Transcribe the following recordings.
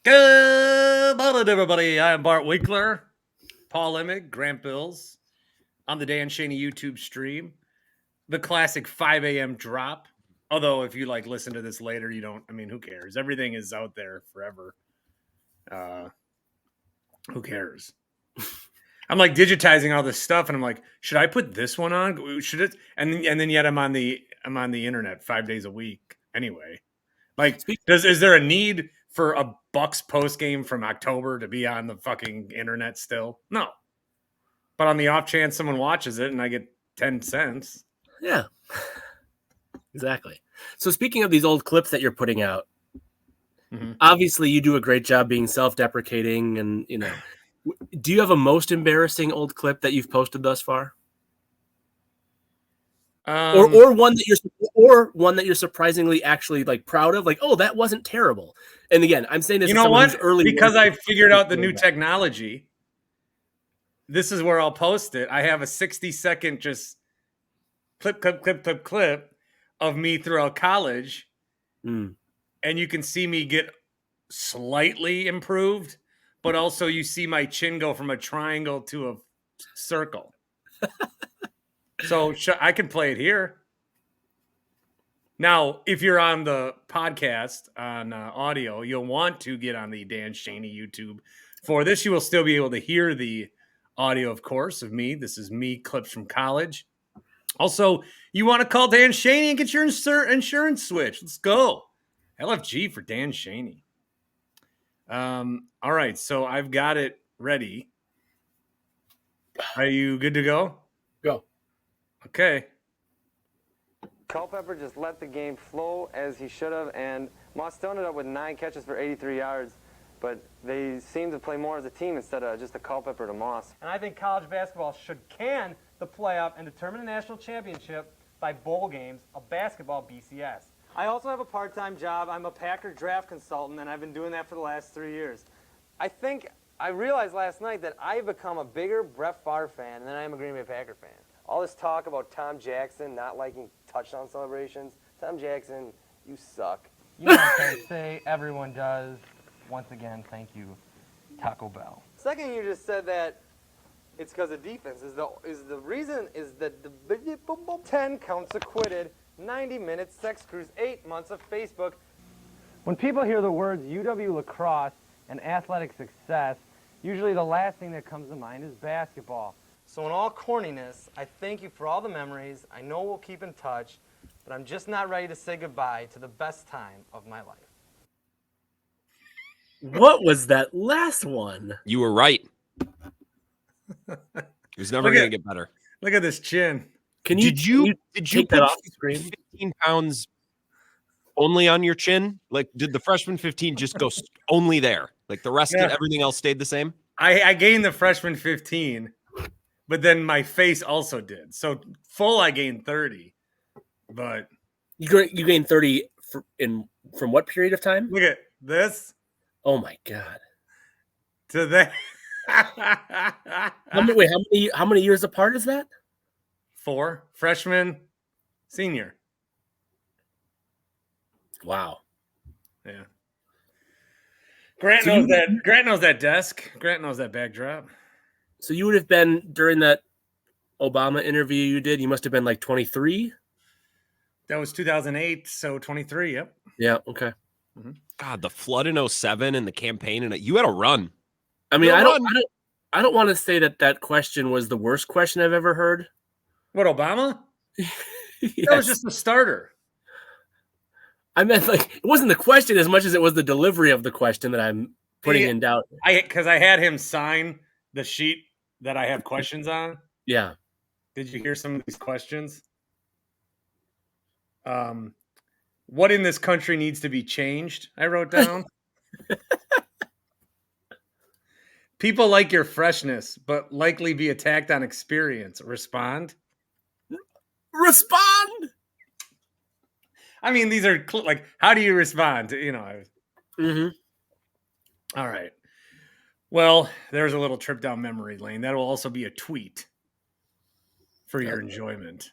Good morning, everybody. I'm Bart Winkler, Paul Emmett, Grant Bills on the Dan Schani YouTube stream. The classic 5 a.m. drop. Although, if you listen to this later, you don't. I mean, who cares? Everything is out there forever. Who cares? I'm digitizing all this stuff, and I'm like, should I put this one on? Should it? And then yet I'm on the internet 5 days a week anyway. Is there a need for a Bucks post game from October to be on the fucking internet still? No. But on the off chance someone watches it and I get 10 cents. Yeah. Exactly. So speaking of these old clips that you're putting out, obviously you do a great job being self-deprecating, and do you have a most embarrassing old clip that you've posted thus far? Or one that you're surprisingly actually proud of, oh, that wasn't terrible. And again, I'm saying this. You know what? Because I figured out the new technology. This is where I'll post it. I have a 60-second just clip of me throughout college, and you can see me get slightly improved, but also you see my chin go from a triangle to a circle. So I can play it here. Now, if you're on the podcast on audio, you'll want to get on the Dan Schani YouTube. For this, you will still be able to hear the audio, of course, of me. This is me, clips from college. Also, you want to call Dan Schani and get your insurance switch. Let's go. LFG for Dan Schani. All right, so I've got it ready. Are you good to go? Go. Okay. Culpepper just let the game flow as he should have, and Moss ended up with 9 catches for 83 yards, but they seem to play more as a team instead of just a Culpepper to Moss. And I think college basketball should can the playoff and determine a national championship by bowl games of basketball BCS. I also have a part-time job. I'm a Packer draft consultant, and I've been doing that for the last 3 years. I realized last night that I've become a bigger Brett Favre fan than I am a Green Bay Packer fan. All this talk about Tom Jackson not liking touchdown celebrations. Tom Jackson, you suck. You know what I say, everyone does. Once again, thank you, Taco Bell. Second, you just said that it's because of defense. The reason is that the 10 counts acquitted, 90 minutes, sex cruise, 8 months of Facebook. When people hear the words UW lacrosse and athletic success, usually the last thing that comes to mind is basketball. So in all corniness, I thank you for all the memories. I know we'll keep in touch, but I'm just not ready to say goodbye to the best time of my life. What was that last one? You were right. It was never going to get better. Look at this chin. Did you take that off the screen? 15 pounds only on your chin? Did the freshman 15 just go only there? The rest of everything else stayed the same? I gained the freshman 15. But then my face also did. So full, I gained 30. But you gained 30 from what period of time? Look at this. Oh my God. To that. How many years apart is that? 4. Freshman, senior. Wow. Yeah. Grant knows that desk. Grant knows that backdrop. So you would have been, during that Obama interview you did, you must have been 23? That was 2008, so 23, yep. Yeah, okay. Mm-hmm. God, the flood in 2007 and the campaign, and you had a run. I mean, I don't want to say that question was the worst question I've ever heard. What, Obama? Yes. That was just the starter. I meant, it wasn't the question as much as it was the delivery of the question that I'm putting in doubt. Because I had him sign the sheet that I have questions on. Yeah. Did you hear some of these questions? What in this country needs to be changed? I wrote down. People like your freshness, but likely be attacked on experience. Respond. Respond. I mean, these are how do you respond? Mm-hmm. All right. Well, there's a little trip down memory lane. That will also be a tweet for your enjoyment.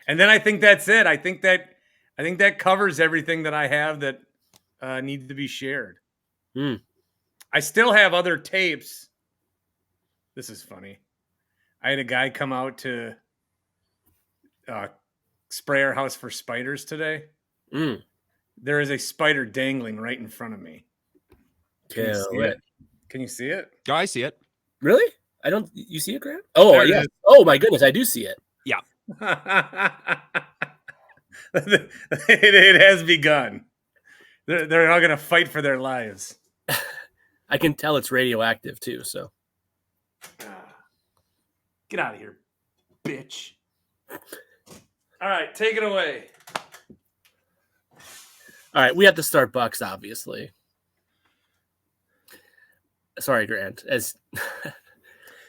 And then I think that's it. I think that covers everything that I have that needs to be shared. I still have other tapes. This is funny. I had a guy come out to spray our house for spiders today. Mm. There is a spider dangling right in front of me. Can you see it? Can you see it? Oh, I see it. Really? I don't. You see it, Grant? Oh, There it yeah. is. Oh my goodness, I do see it. Yeah. It has begun. They're all going to fight for their lives. I can tell it's radioactive too. So Get out of here, bitch. All right, take it away. all right, we have to start Bucks, obviously. Sorry, Grant.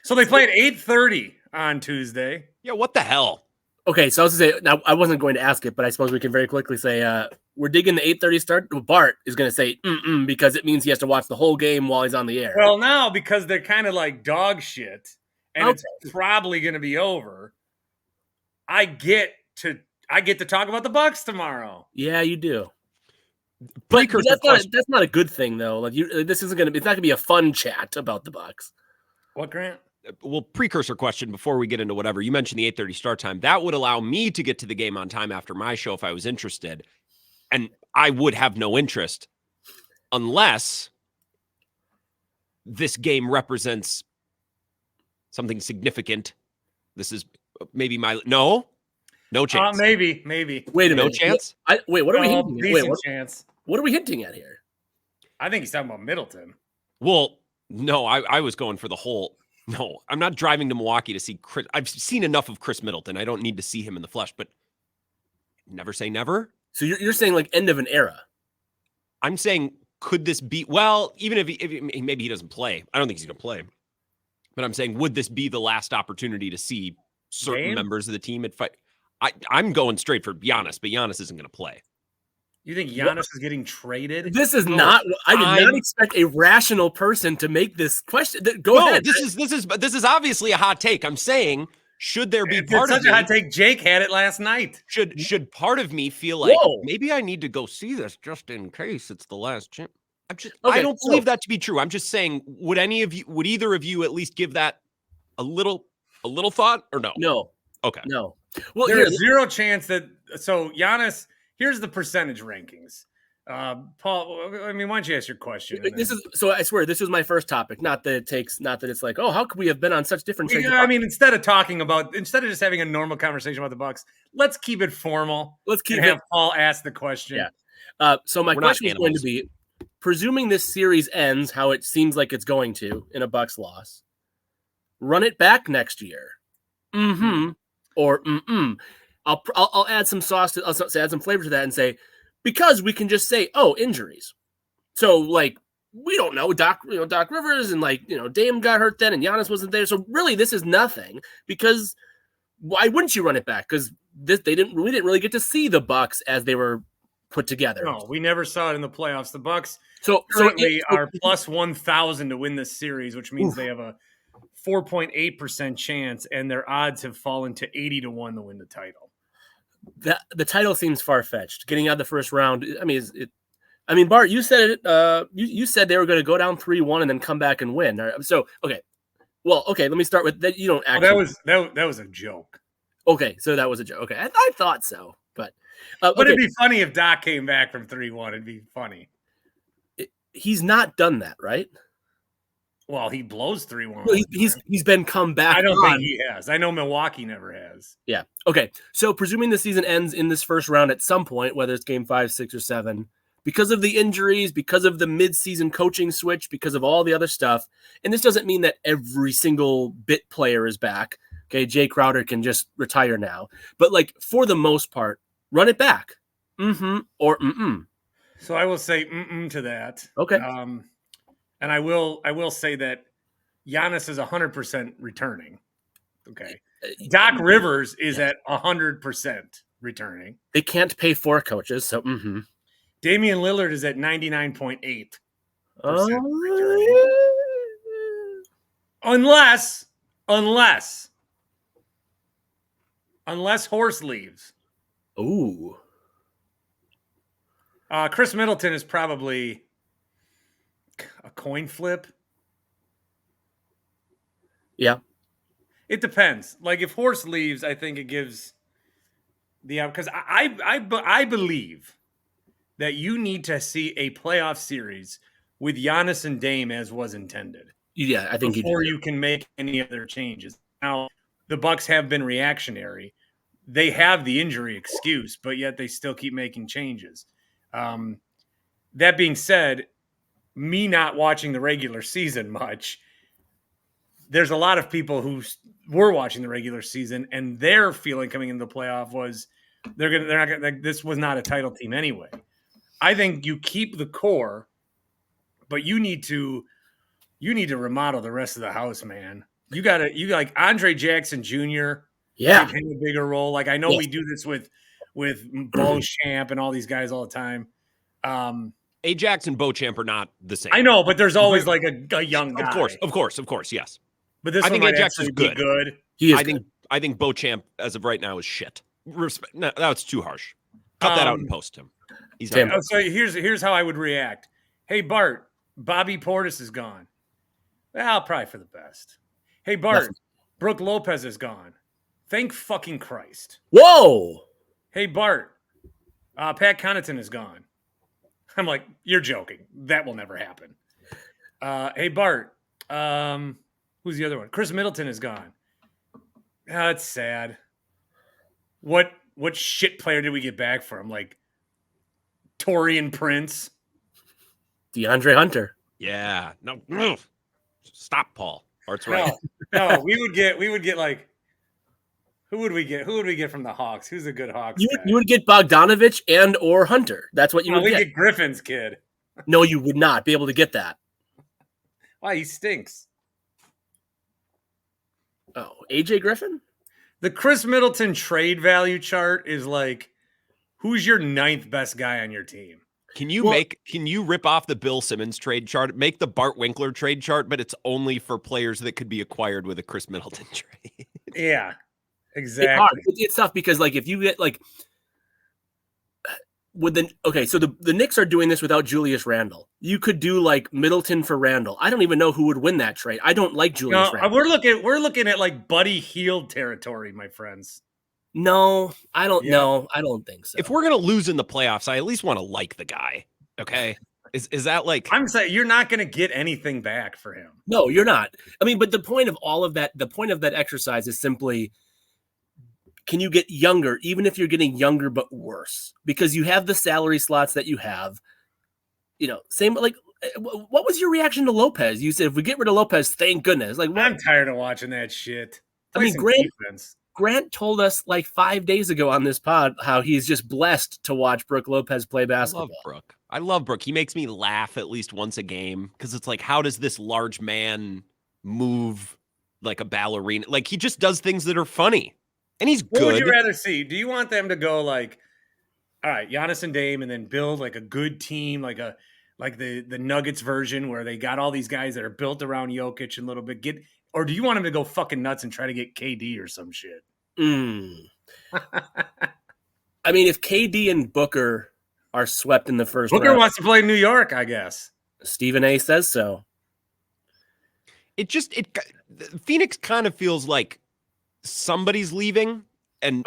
So they played 8:30 on Tuesday. Yeah, what the hell? Okay, so I was going to say, now, I wasn't going to ask it, but I suppose we can very quickly say we're digging the 8:30 start. Bart is going to say because it means he has to watch the whole game while he's on the air. Well, now because they're kind of like dog shit, and it's probably going to be over. I get to talk about the Bucks tomorrow. Yeah, you do. But that's not a good thing though. Like this isn't going to. It's not going to be a fun chat about the Bucks. What, Grant? Well, precursor question before we get into whatever. You mentioned the 8:30 start time. That would allow me to get to the game on time after my show if I was interested. And I would have no interest unless this game represents something significant. This is maybe no chance. Maybe. Wait a minute. No chance? What are we hinting at? Decent chance. What are we hinting at here? I think he's talking about Middleton. Well, no, I was going for the whole. No, I'm not driving to Milwaukee to see Chris. I've seen enough of Chris Middleton. I don't need to see him in the flesh, but never say never. So you're saying like end of an era. I'm saying, could this be, well, even if maybe he doesn't play. I don't think he's going to play. But I'm saying, would this be the last opportunity to see certain members of the team at fight? I'm going straight for Giannis, but Giannis isn't going to play. You think Giannis is getting traded? This is not. I did not expect a rational person to make this question. Go ahead. This is obviously a hot take. I'm saying, should there be it's such a hot take? Jake had it last night. Should part of me feel like maybe I need to go see this just in case it's the last chance? I don't believe that to be true. I'm just saying, would either of you at least give that a little thought or no? No. Okay. No. Well, there's zero chance that. So Giannis. Here's the percentage rankings. Paul, I mean, why don't you ask your question? I swear, this was my first topic. Not that it's like, oh, how could we have been on such different trades? I mean, instead of just having a normal conversation about the Bucks, let's keep it formal. Have Paul ask the question. Yeah. So my question is going to be, presuming this series ends how it seems like it's going to in a Bucks loss, run it back next year. Or I'll add some sauce to, add some flavor to that and say, because we can just say, oh, injuries. So like, we don't know Doc Rivers and Dame got hurt then and Giannis wasn't there. So really this is nothing, because why wouldn't you run it back? Because we didn't really get to see the Bucks as they were put together. No, we never saw it in the playoffs. The Bucks currently are plus 1,000 to win this series, which means they have a 4.8% chance, and their odds have fallen to 80-1 to win the title. The title seems far-fetched. Getting out of the first round, I mean, Bart, you said it. You said they were going to go down 3-1 and then come back and win. So, okay. Well, okay. Let me start with that. You don't actually. That was a joke. Okay, so that was a joke. Okay, I thought so, but it'd be funny if Doc came back from 3-1. It'd be funny. He's not done that, right? Well, he blows 3-1. Well, he's been come back. I don't think he has. I know Milwaukee never has. Yeah. Okay. So presuming the season ends in this first round at some point, whether it's game 5, 6, or 7, because of the injuries, because of the mid-season coaching switch, because of all the other stuff, and this doesn't mean that every single bit player is back. Okay, Jay Crowder can just retire now, but like for the most part, run it back. Or. So I will say to that. Okay. And I will say that Giannis is 100% returning. Okay. Doc Rivers is at 100% returning. They can't pay 4 coaches, so Damian Lillard is at 99.8% returning. Unless Horse leaves. Ooh. Chris Middleton is probably a coin flip. Yeah. It depends. Like if Horst leaves, I think it gives the because I believe that you need to see a playoff series with Giannis and Dame as was intended. Yeah, I think before you can make any other changes. Now, the Bucks have been reactionary. They have the injury excuse, but yet they still keep making changes. That being said, me not watching the regular season much, there's a lot of people who were watching the regular season, and their feeling coming into the playoff was this was not a title team anyway. I think you keep the core, but you need to remodel the rest of the house, man. You like Andre Jackson Jr. Yeah, give him a bigger role. Like I know we do this with Beauchamp and all these guys all the time. Ajax and Beauchamp are not the same. I know, but there's always like a young guy. Of course, yes. But this I think Ajax is good. He is I think Beauchamp as of right now is shit. No, that's too harsh. Cut that out and post him. He's not. So here's how I would react. Hey Bart, Bobby Portis is gone. Well, probably for the best. Hey Bart, Brooke Lopez is gone. Thank fucking Christ. Whoa. Hey Bart, Pat Connaughton is gone. I'm like, you're joking. That will never happen. Hey Bart, who's the other one? Chris Middleton is gone. That's sad. What shit player did we get back from? Like Torian Prince, DeAndre Hunter. Yeah. No. Stop, Paul. Art's right. No. We would get like. Who would we get? Who would we get from the Hawks? Who's a good Hawks guy? You would get Bogdanovich and or Hunter. That's what you would get. We get Griffin's kid. No, you would not be able to get that. Why? He stinks. Oh, AJ Griffin? The Chris Middleton trade value chart is like, who's your 9th best guy on your team? Can you rip off the Bill Simmons trade chart? Make the Bart Winkler trade chart, but it's only for players that could be acquired with a Chris Middleton trade. Yeah, exactly. It's tough because like if you get like so the Knicks are doing this without Julius Randle. You could do like Middleton for Randle. I don't even know who would win that trade. I don't like Julius Randle. We're looking at like Buddy Hield territory, my friends. No, I don't know. I don't think so. If we're gonna lose in the playoffs, I at least want to like the guy. Okay. Is that like I'm saying you're not gonna get anything back for him. No, you're not. I mean, but the point of all of that, the point of that exercise is simply, can you get younger, even if you're getting younger but worse? Because you have the salary slots that you have. You know, same like what was your reaction to Lopez? You said if we get rid of Lopez, thank goodness. Like I'm tired of watching that shit. I mean, Grant told us like 5 days ago on this pod how he's just blessed to watch Brooke Lopez play basketball. I love Brooke. He makes me laugh at least once a game because it's like, how does this large man move like a ballerina? Like he just does things that are funny, and he's good. What would you rather see? Do you want them to go like, all right, Giannis and Dame, and then build like a good team, like the Nuggets version where they got all these guys that are built around Jokic and a little bit or do you want him to go fucking nuts and try to get KD or some shit? I mean, if KD and Booker are swept in the first round. Booker wants to play in New York, I guess. Stephen A says so. Phoenix kind of feels like somebody's leaving and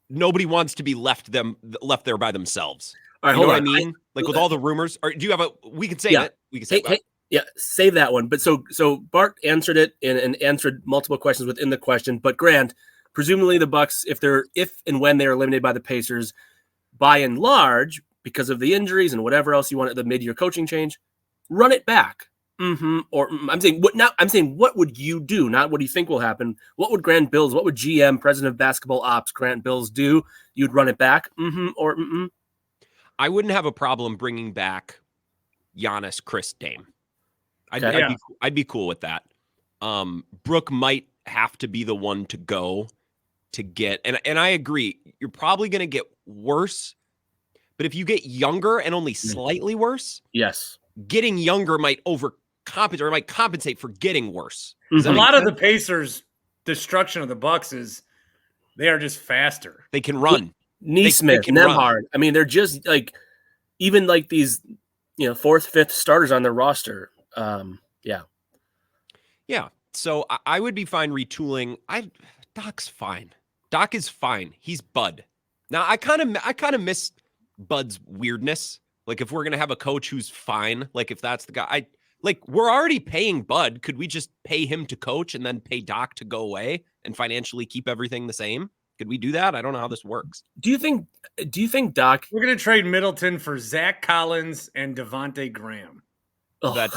nobody wants to be left there by themselves. All right, you know hold what on. I mean? Like with all the rumors, or do you have we can say it. We can say it. Yeah, save that one. But so Bart answered it and answered multiple questions within the question. But Grant, presumably the Bucks, if and when they are eliminated by the Pacers, by and large, because of the injuries and whatever else you want at the mid-year coaching change, run it back. I'm saying what would you do? Not what do you think will happen? What would Grant Bills? What would GM, President of Basketball Ops, Grant Bills do? You'd run it back. I wouldn't have a problem bringing back Giannis, Chris, Dame. I'd be cool with that. Brooke might have to be the one to go to get, and I agree, you're probably going to get worse, but if you get younger and only slightly worse, yes, getting younger might overcompensate or might compensate for getting worse. A lot of the Pacers' destruction of the Bucks is they are just faster. They can run. Neesmith, Nembhard. I mean, they're just like, even like these, 4th, 5th starters on their roster. Yeah. Yeah. So I would be fine retooling. Doc's fine. Doc is fine. He's Bud. Now I kind of miss Bud's weirdness. Like if we're gonna have a coach who's fine, like if that's the guy, we're already paying Bud. Could we just pay him to coach and then pay Doc to go away and financially keep everything the same? Could we do that? I don't know how this works. Do you think Doc? We're gonna trade Middleton for Zach Collins and Devontae Graham. Ugh.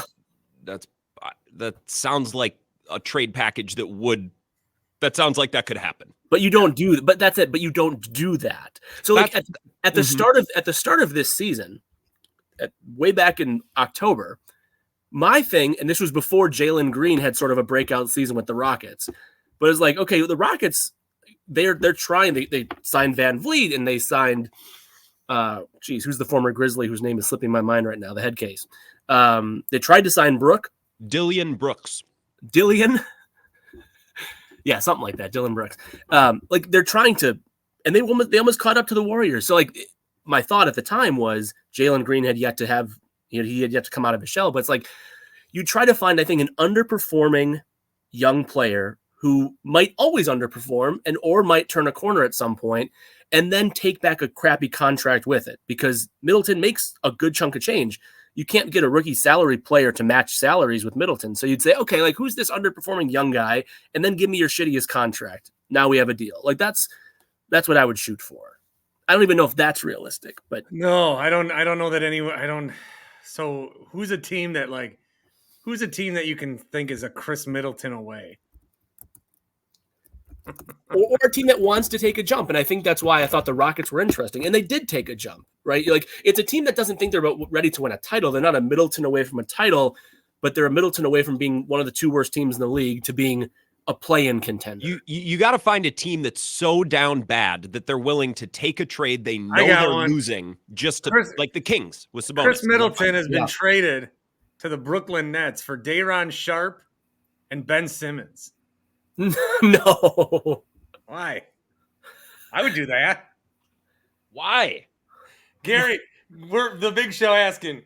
That sounds like a trade package that sounds like that could happen. But you don't do. But that's it. But you don't do that. So like at the start of this season, way back in October, my thing, and this was before Jalen Green had sort of a breakout season with the Rockets, but it's like, okay, the Rockets, they're trying. They signed Van Vliet and they signed, who's the former Grizzly whose name is slipping my mind right now, the head case. They tried to sign Dillon Brooks. Yeah, something like that. Dillon Brooks. Like they're trying to, and they almost caught up to the Warriors. So like my thought at the time was Jalen Green had yet to have, he had yet to come out of his shell. But it's like you try to find, I think, an underperforming young player who might always underperform or might turn a corner at some point, and then take back a crappy contract with it because Middleton makes a good chunk of change. You can't get a rookie salary player to match salaries with Middleton. So you'd say, okay, like who's this underperforming young guy? And then give me your shittiest contract. Now we have a deal. Like that's what I would shoot for. I don't even know if that's realistic, but no, I don't know that anyone. So who's a team that you can think is a Chris Middleton away? or a team that wants to take a jump. And I think that's why I thought the Rockets were interesting. And they did take a jump, right? Like it's a team that doesn't think they're ready to win a title. They're not a Middleton away from a title, but they're a Middleton away from being one of the two worst teams in the league to being a play-in contender. You got to find a team that's so down bad that they're willing to take a trade they know they're losing just to, like the Kings with Sabonis. Chris Middleton has been traded to the Brooklyn Nets for Day'Ron Sharpe and Ben Simmons. No. Why? I would do that. Why? Gary, we're the Big Show asking,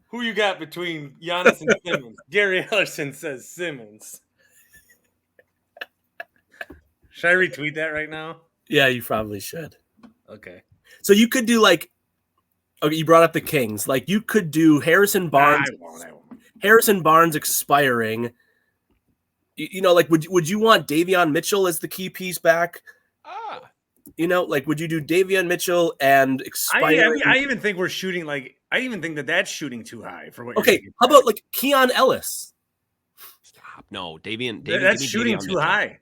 who you got between Giannis and Simmons? Gary Ellerson says Simmons. Should I retweet that right now? Yeah, you probably should. Okay. So you could do okay, you brought up the Kings. Like you could do Harrison Barnes. I won't. Harrison Barnes expiring. Like would you want Davion Mitchell as the key piece back? Like would you do Davion Mitchell and expiring? I even think we're shooting I even think that's shooting too high for what. Okay, how about like Keon Ellis? Stop. No, Davion. That's shooting too high.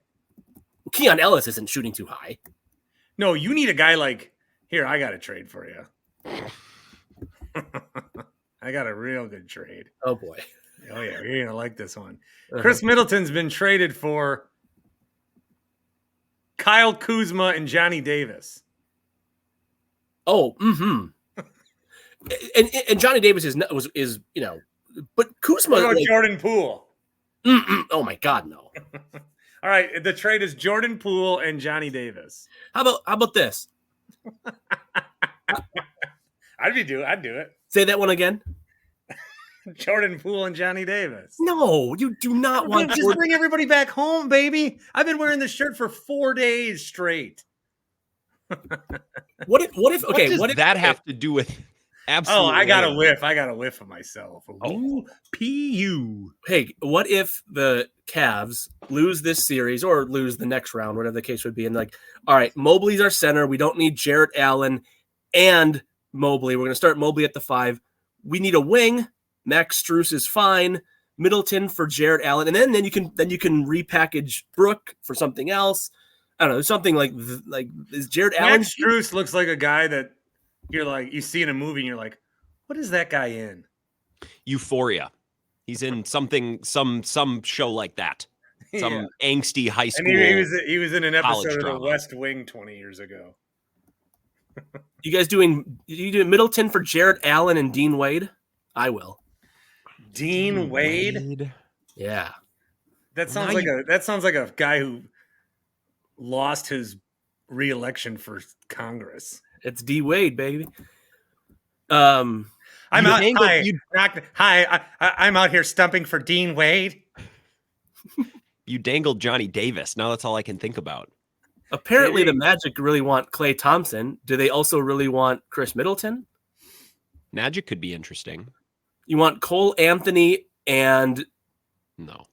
Keon Ellis isn't shooting too high. No, you need a guy here. I got a trade for you. I got a real good trade. Oh boy. Oh yeah, you're gonna like this one. Chris Middleton's been traded for Kyle Kuzma and Johnny Davis. Oh, and Johnny Davis is but Kuzma. What about Jordan Poole? Oh my God, no. All right, the trade is Jordan Poole and Johnny Davis. How about this? I'd do it. Say that one again. Jordan Poole and Johnny Davis. No, you do not want to bring everybody back home, baby. I've been wearing this shirt for 4 days straight. What if that have to do with absolutely? Oh, I got a whiff of myself. Ooh, PU. Hey, what if the Cavs lose this series or lose the next round, whatever the case would be, and all right, Mobley's our center. We don't need Jarrett Allen and Mobley. We're going to start Mobley at the 5. We need a wing. Max Strus is fine. Middleton for Jarrett Allen, and then you can repackage Brook for something else. I don't know, something like is Jarrett Allen? Max Strus looks like a guy that you see in a movie and you're like, what is that guy in? Euphoria. He's in some show like that. Some angsty high school. And he was in an episode of The West Wing 20 years ago. You doing Middleton for Jarrett Allen and Dean Wade? I will. Dean Wade? Yeah. That sounds like a guy who lost his re-election for Congress. It's D Wade, baby. I I'm You out. dangled- Hi, you- I'm out here stumping for Dean Wade. You dangled Johnny Davis. Now that's all I can think about. Apparently, the Magic really want Klay Thompson. Do they also really want Chris Middleton? Magic could be interesting. You want Cole Anthony and No.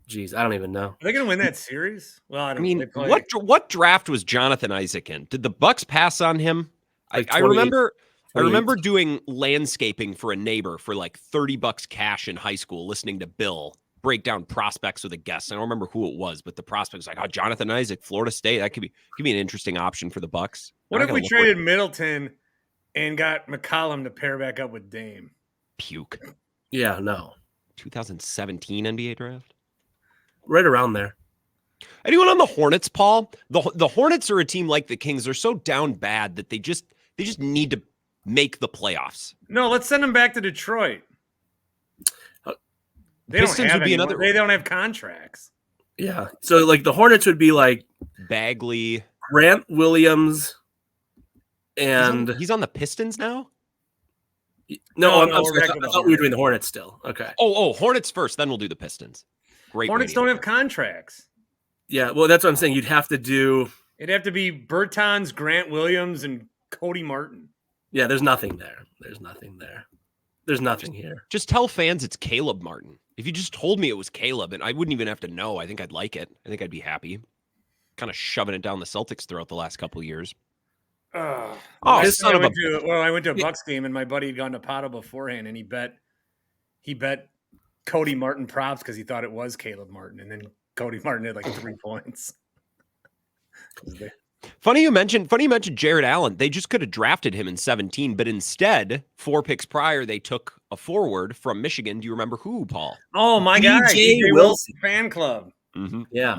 geez, I don't even know. Are they going to win that series? Well, I mean, what draft was Jonathan Isaac in? Did the Bucks pass on him? Like I remember 28. doing landscaping for a neighbor for like $30 cash in high school, listening to Bill break down prospects with a guest. I don't remember who it was, but the prospect was like, "Oh, Jonathan Isaac, Florida State. That could be an interesting option for the Bucks." What if we traded Middleton and got McCollum to pair back up with Dame? Puke. Yeah, no, 2017 NBA draft. right around there. Anyone on the Hornets, Paul? The Hornets are a team like the Kings. They're so down bad that they just need to make the playoffs. No, let's send them back to Detroit. They Pistons don't have would be any- another. They don't have contracts. Yeah, so like the Hornets would be like Bagley. Grant Williams, and He's on the Pistons now? no, No, I'm we're sorry, back I with the thought we were doing the Hornets. Hornets still. Okay, Oh, Hornets first, then we'll do the Pistons. Great. Hornets radio. don't have contracts. yeah, well, that's what I'm saying. You'd have to do. It'd have to be Bertans, Grant Williams, and Cody Martin. Yeah, there's nothing there. There's nothing there. There's nothing here. Just tell fans it's Caleb Martin. If you just told me it was Caleb, and I wouldn't even have to know, I think I'd like it. I think I'd be happy. Kind of shoving it down the Celtics throughout the last couple of years. Oh, this son of a- I went to a Bucks game, and my buddy had gone to Pato beforehand, and he bet Cody Martin props because he thought it was Caleb Martin, and then Cody Martin had like 3 points. Funny you mentioned Jared Allen. They just could have drafted him in 17, but instead, 4 picks prior, they took a forward from Michigan. Do you remember who, Paul? Oh my God, DJ DJ Wilson fan club. Mm-hmm. Yeah.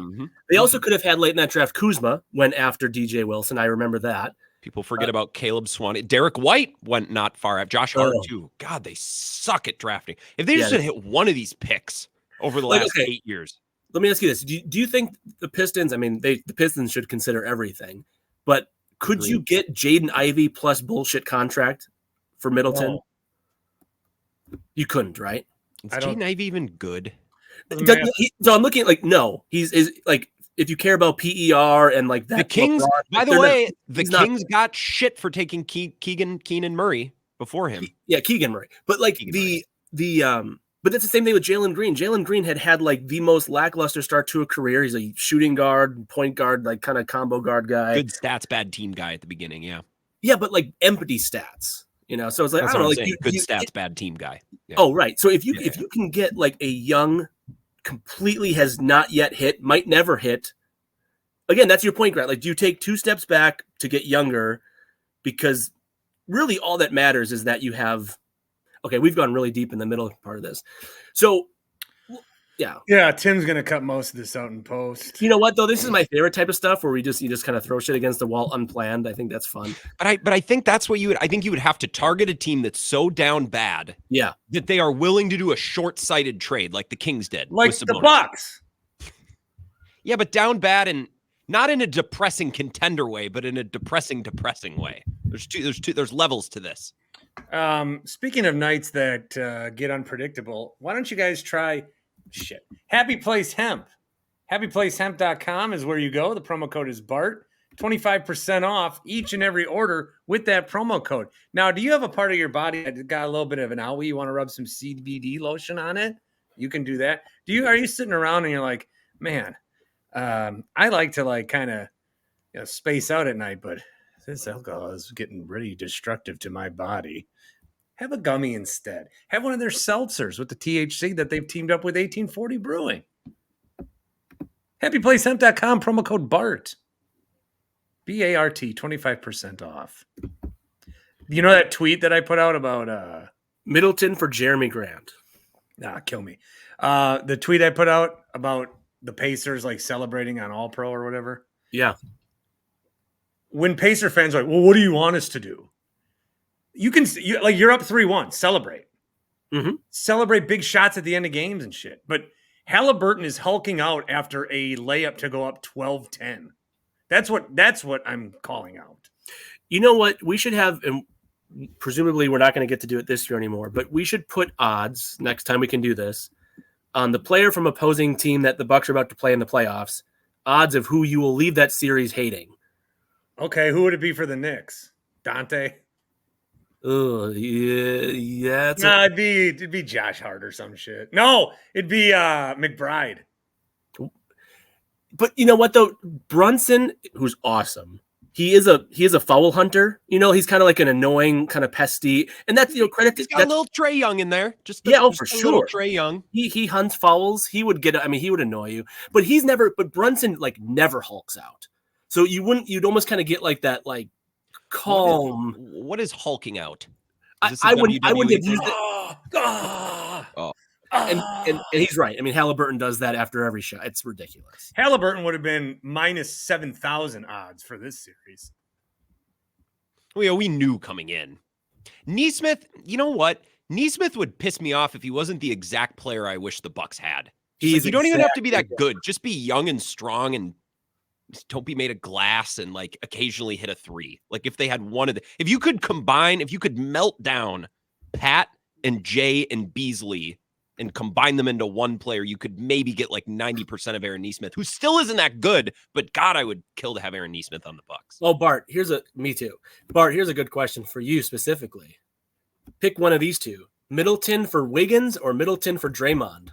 They also could have had late in that draft. Kuzma went after DJ Wilson. I remember that. People forget about Caleb Swanee. Derek White went not far out. Josh Hart, Oh. too. God, they suck at drafting. If they just Yeah. had hit one of these picks over the Like, last okay. 8 years. Let me ask you this: Do you think the Pistons? I mean, the Pistons should consider everything, but could you get Jaden Ivey plus bullshit contract for Middleton? No. You couldn't, right? Is I don't- Jaden Ivey even good? So I'm looking at like no, he's like if you care about PER and like that. The Kings, LeBron, by like, the they're way, not- the he's not- Kings got shit for taking Keenan Murray before him. yeah, Keegan Murray, but like Keegan but that's the same thing with Jalen Green. Jalen Green had like the most lackluster start to a career. He's a shooting guard, point guard, like kind of combo guard guy. Good stats, bad team guy at the beginning. Yeah, Yeah, but like empty stats, you know. So it's like that's I don't what know, I'm like saying. Good stats, bad team guy. Yeah. Oh, right. So if you Yeah. can get like a young, completely has not yet hit, might never hit. Again, that's your point, Grant. Like, do you take 2 steps back to get younger? Because really, all that matters is that you have. Okay, we've gone really deep in the middle part of this. So, yeah, Tim's gonna cut most of this out in post. you know what though? This is my favorite type of stuff where you just kind of throw shit against the wall unplanned. I think that's fun. But I think that's what I think you would have to target a team that's so down bad Yeah, that they are willing to do a short-sighted trade like the Kings did. Like with the Sabonis. Bucks. Yeah, but down bad and not in a depressing contender way, but in a depressing way. There's levels to this. Speaking of nights that get unpredictable, why don't you guys try Happy Place Hemp? HappyPlaceHemp.com is where you go. The promo code is BART. 25% off each and every order with that promo code. Now, do you have a part of your body that got a little bit of an owie? You want to rub some CBD lotion on it? You can do that. Are you sitting around and you're like, man, I like to like kind of space out at night, but this alcohol is getting really destructive to my body. Have a gummy instead. Have one of their seltzers with the THC that they've teamed up with 1840 Brewing. HappyPlaceHemp.com, promo code BART. BART, 25% off. You know that tweet that I put out about Middleton for Jeremy Grant. kill me. The tweet I put out about the Pacers like celebrating on All Pro or whatever. Yeah, When Pacer fans are like, well, what do you want us to do? You're up 3-1. Celebrate. Mhm. Celebrate big shots at the end of games and shit. But Halliburton is hulking out after a layup to go up 12-10. That's what I'm calling out. You know what? We should have, and presumably we're not going to get to do it this year anymore, but we should put odds next time we can do this on the player from opposing team that the Bucks are about to play in the playoffs. Odds of who you will leave that series hating. Okay, who would it be for the Knicks? Dante? Oh, yeah. It'd be Josh Hart or some shit. No, it'd be McBride. But you know what though? Brunson, who's awesome. He is a foul hunter. You know, he's kind of like an annoying, kind of pesty, and that's credit. He's got a little Trae Young in there. For sure. Trae Young. He hunts fouls. He would get. I mean, he would annoy you. But But Brunson never hulks out. So you'd almost kind of get like that calm. What is hulking out? I wouldn't have used it. And he's right. I mean, Halliburton does that after every shot. It's ridiculous. Halliburton would have been minus 7,000 odds for this series. Well, we knew coming in. Nesmith, you know what? Nesmith would piss me off if he wasn't the exact player I wish the Bucks had. You don't even have to be that good. Just be young and strong and don't be made of glass and occasionally hit a three. If they had if you could melt down Pat and Jay and Beasley and combine them into one player, you could maybe get 90% of Aaron Nesmith, who still isn't that good, but God, I would kill to have Aaron Nesmith on the Bucks. Oh, Bart, me too. Bart, here's a good question for you specifically. Pick one of these two. Middleton for Wiggins or Middleton for Draymond?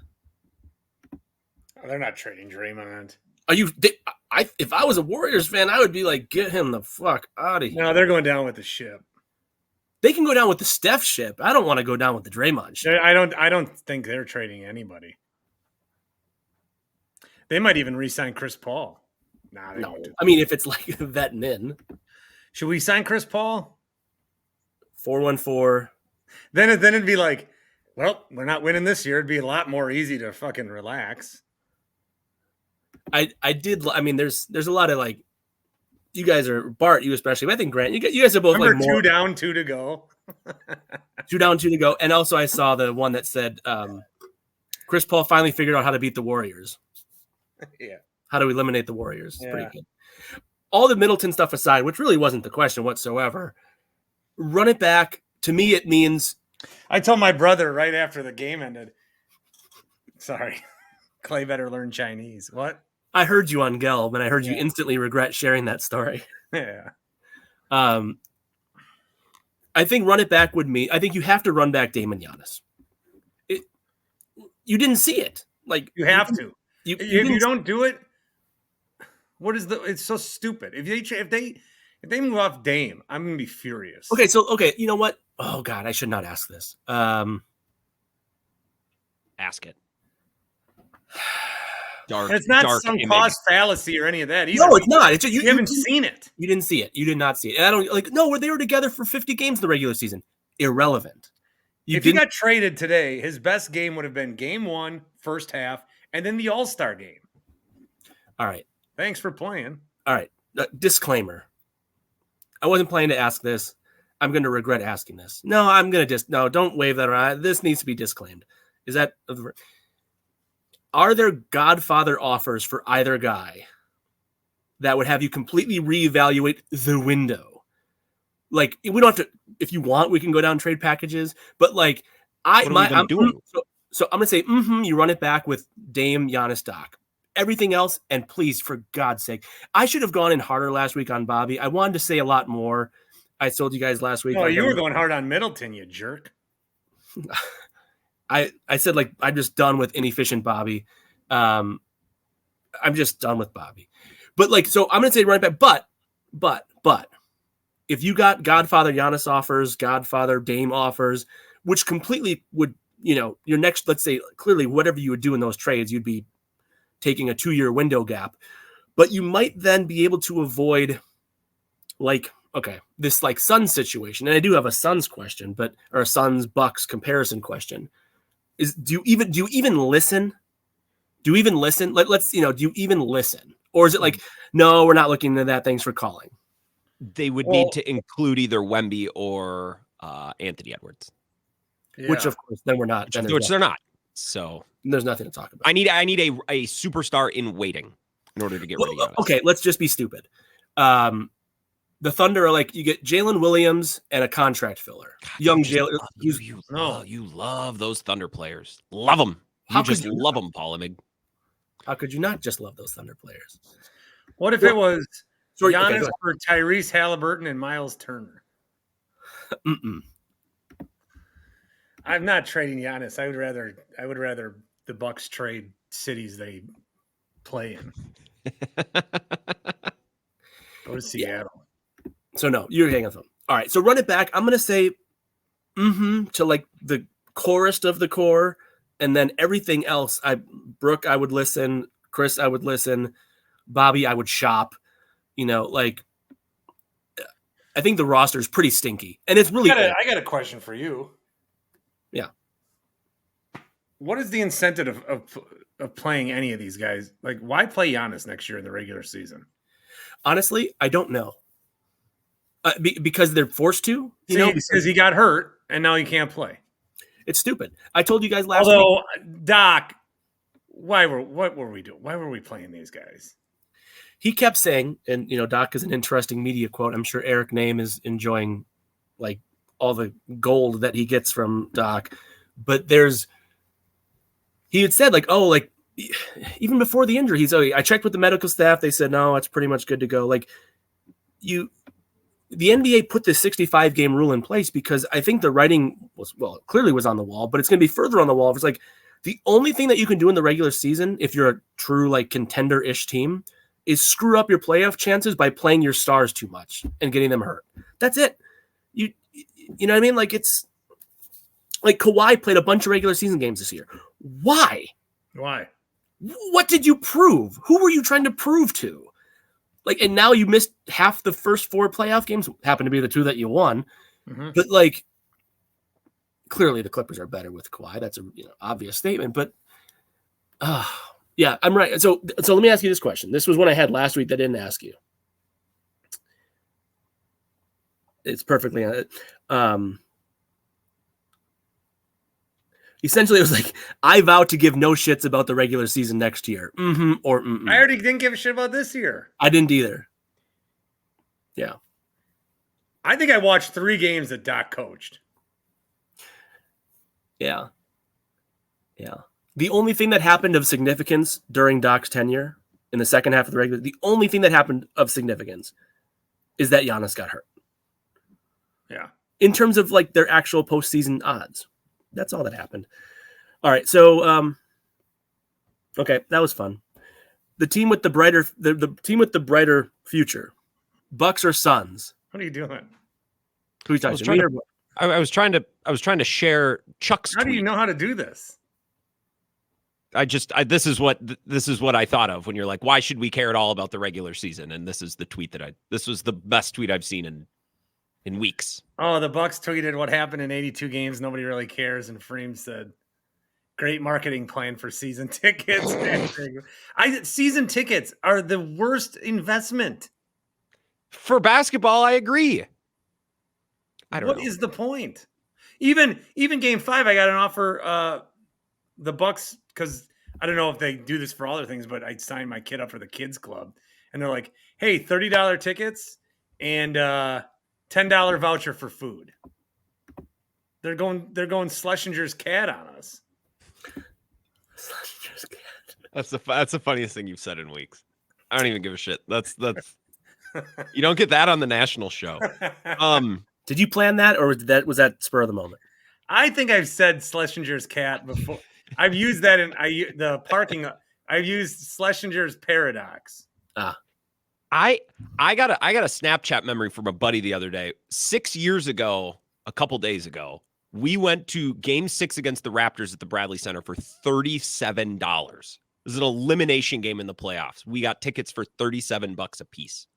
They're not trading Draymond. If I was a Warriors fan, I would be get him the fuck out of here. No, they're going down with the ship. They can go down with the Steph ship. I don't want to go down with the Draymond ship. I don't think they're trading anybody. They might even re-sign Chris Paul. No. I mean, if it's vet min. Should we sign Chris Paul? 414. Then it'd be well, we're not winning this year. It'd be a lot more easy to fucking relax. I did. I mean, there's a lot of you guys are Bart, you especially. But I think Grant, you guys are both Remember 2 down, 2 to go. 2 down, 2 to go. And also, I saw the one that said Chris Paul finally figured out how to beat the Warriors. Yeah, how to eliminate the Warriors. It's pretty Yeah. good. All the Middleton stuff aside, which really wasn't the question whatsoever. Run it back. To me, it means. I told my brother right after the game ended. Sorry, Clay better learn Chinese. What? I heard you on Gelb, and I heard you instantly regret sharing that story. Yeah. I think run it back would mean. I think you have to run back Damian Giannis. You didn't see it. You have to. If you don't do it, it's so stupid. If they move off Dame, I'm gonna be furious. Okay, you know what? Oh God, I should not ask this. Ask it. It's not some cause fallacy or any of that either. No, it's not. It's just, you haven't seen it. You didn't see it. You did not see it. And I don't no. They were together for 50 games in the regular season. Irrelevant. If he got traded today, his best game would have been game 1, first half, and then the All-Star game. All right. Thanks for playing. All right. Disclaimer. I wasn't planning to ask this. I'm going to regret asking this. No, I'm going to no. Don't wave that around. This needs to be disclaimed. Is that? Are there Godfather offers for either guy that would have you completely reevaluate the window? We don't have to. If you want, we can go down trade packages. But I'm doing. So I'm gonna say, you run it back with Dame, Giannis, Doc. Everything else, and please, for God's sake, I should have gone in harder last week on Bobby. I wanted to say a lot more. I told you guys last week. Oh, you were going hard on Middleton, you jerk. I said I'm just done with inefficient Bobby. I'm just done with Bobby. But so I'm gonna say run it back. But if you got Godfather Giannis offers, Godfather Dame offers, which completely would your next, let's say clearly whatever you would do in those trades, you'd be taking a 2-year window gap. But you might then be able to avoid this Suns situation. And I do have a Suns question, or a Suns Bucks comparison question. Do you even listen? Do you even listen? Do you even listen? Or is it no, we're not looking at that. Thanks for calling. They would need to include either Wemby or Anthony Edwards. Yeah. Which of course then we're not. Which they're not. So there's nothing to talk about. I need a superstar in waiting in order to get rid of Giannis. Okay, let's just be stupid. The Thunder are like, you get Jalen Williams and a contract filler. Young Jalen. You love those Thunder players. Love them. You just love them, Paul Emig. How could you not just love those Thunder players? What if it was Giannis okay, for Tyrese Halliburton and Miles Turner? I'm not trading Giannis. I would rather the Bucks trade cities they play in. Go to Seattle. Yeah. So no, you're hanging on. All right, so run it back. I'm gonna say to like the chorus of the core, and then everything else. Brooke, I would listen. Chris, I would listen. Bobby, I would shop. Like I think the roster is pretty stinky, and it's really. I got a question for you. Yeah. What is the incentive of playing any of these guys? Like, why play Giannis next year in the regular season? Honestly, I don't know. Because they're forced to. Because he got hurt and now he can't play. It's stupid. I told you guys last week. Although, Doc, what were we doing? Why were we playing these guys? He kept saying, and Doc is an interesting media quote. I'm sure Eric Name is enjoying like all the gold that he gets from Doc. But he had said like, even before the injury, I checked with the medical staff. They said, no, it's pretty much good to go. Like the NBA put this 65 game rule in place because I think the writing clearly was on the wall, but it's going to be further on the wall. It's like the only thing that you can do in the regular season, if you're a true like contender-ish team, is screw up your playoff chances by playing your stars too much and getting them hurt. That's it. You know what I mean? Like it's like Kawhi played a bunch of regular season games this year. Why? What did you prove? Who were you trying to prove to? Like, and now you missed half the first 4 playoff games. Happen to be the 2 that you won, but like, clearly the Clippers are better with Kawhi. That's a obvious statement. But yeah, I'm right. So let me ask you this question. This was one I had last week that I didn't ask you. It's perfectly essentially, it was like, I vow to give no shits about the regular season next year. Or mm-mm. I already didn't give a shit about this year. I didn't either. Yeah. I think I watched 3 games that Doc coached. Yeah. The only thing that happened of significance during Doc's tenure in the second half of the only thing that happened of significance is that Giannis got hurt. Yeah. In terms of like their actual postseason odds. That's all that happened. All right. So, okay. That was fun. The team with the brighter future, Bucks or Suns? What are you doing? Who are you talking to? I was trying to share Chuck's How tweet. do you know how to do this? This is what I thought of when you're like, why should we care at all about the regular season? And this is the tweet this was the best tweet I've seen in weeks. Oh, the Bucks tweeted what happened in 82 games. Nobody really cares. And Freem said, great marketing plan for season tickets. Season tickets are the worst investment. For basketball, I agree. What is the point? Even game 5, I got an offer, the Bucks, because I don't know if they do this for all their things, but I signed my kid up for the kids club. And they're like, hey, $30 tickets and $10 voucher for food. They're going Schlesinger's cat on us. Schlesinger's cat. That's the funniest thing you've said in weeks. I don't even give a shit. That's you don't get that on the national show. Did you plan that, or was that spur of the moment? I think I've said Schlesinger's cat before. I've used that in the parking. I've used Schlesinger's paradox. I got a Snapchat memory from a buddy the other day. 6 years ago, a couple days ago, we went to Game 6 against the Raptors at the Bradley Center for $37. It was an elimination game in the playoffs. We got tickets for $37 a piece.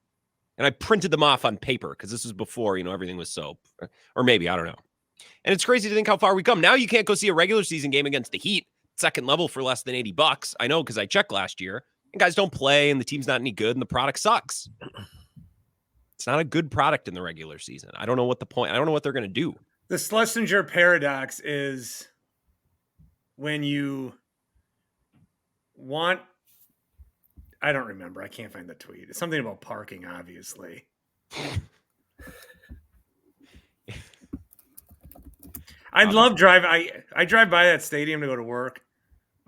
And I printed them off on paper because this was before, everything was soap. Or maybe, I don't know. And it's crazy to think how far we come. Now you can't go see a regular season game against the Heat, second level, for less than $80. I know because I checked last year. And guys don't play, and the team's not any good, and the product sucks. It's not a good product in the regular season. I don't know what the point. I don't know what they're going to do. The Schlesinger paradox is when you want. I don't remember. I can't find the tweet. It's something about parking, obviously. I love driving. I drive by that stadium to go to work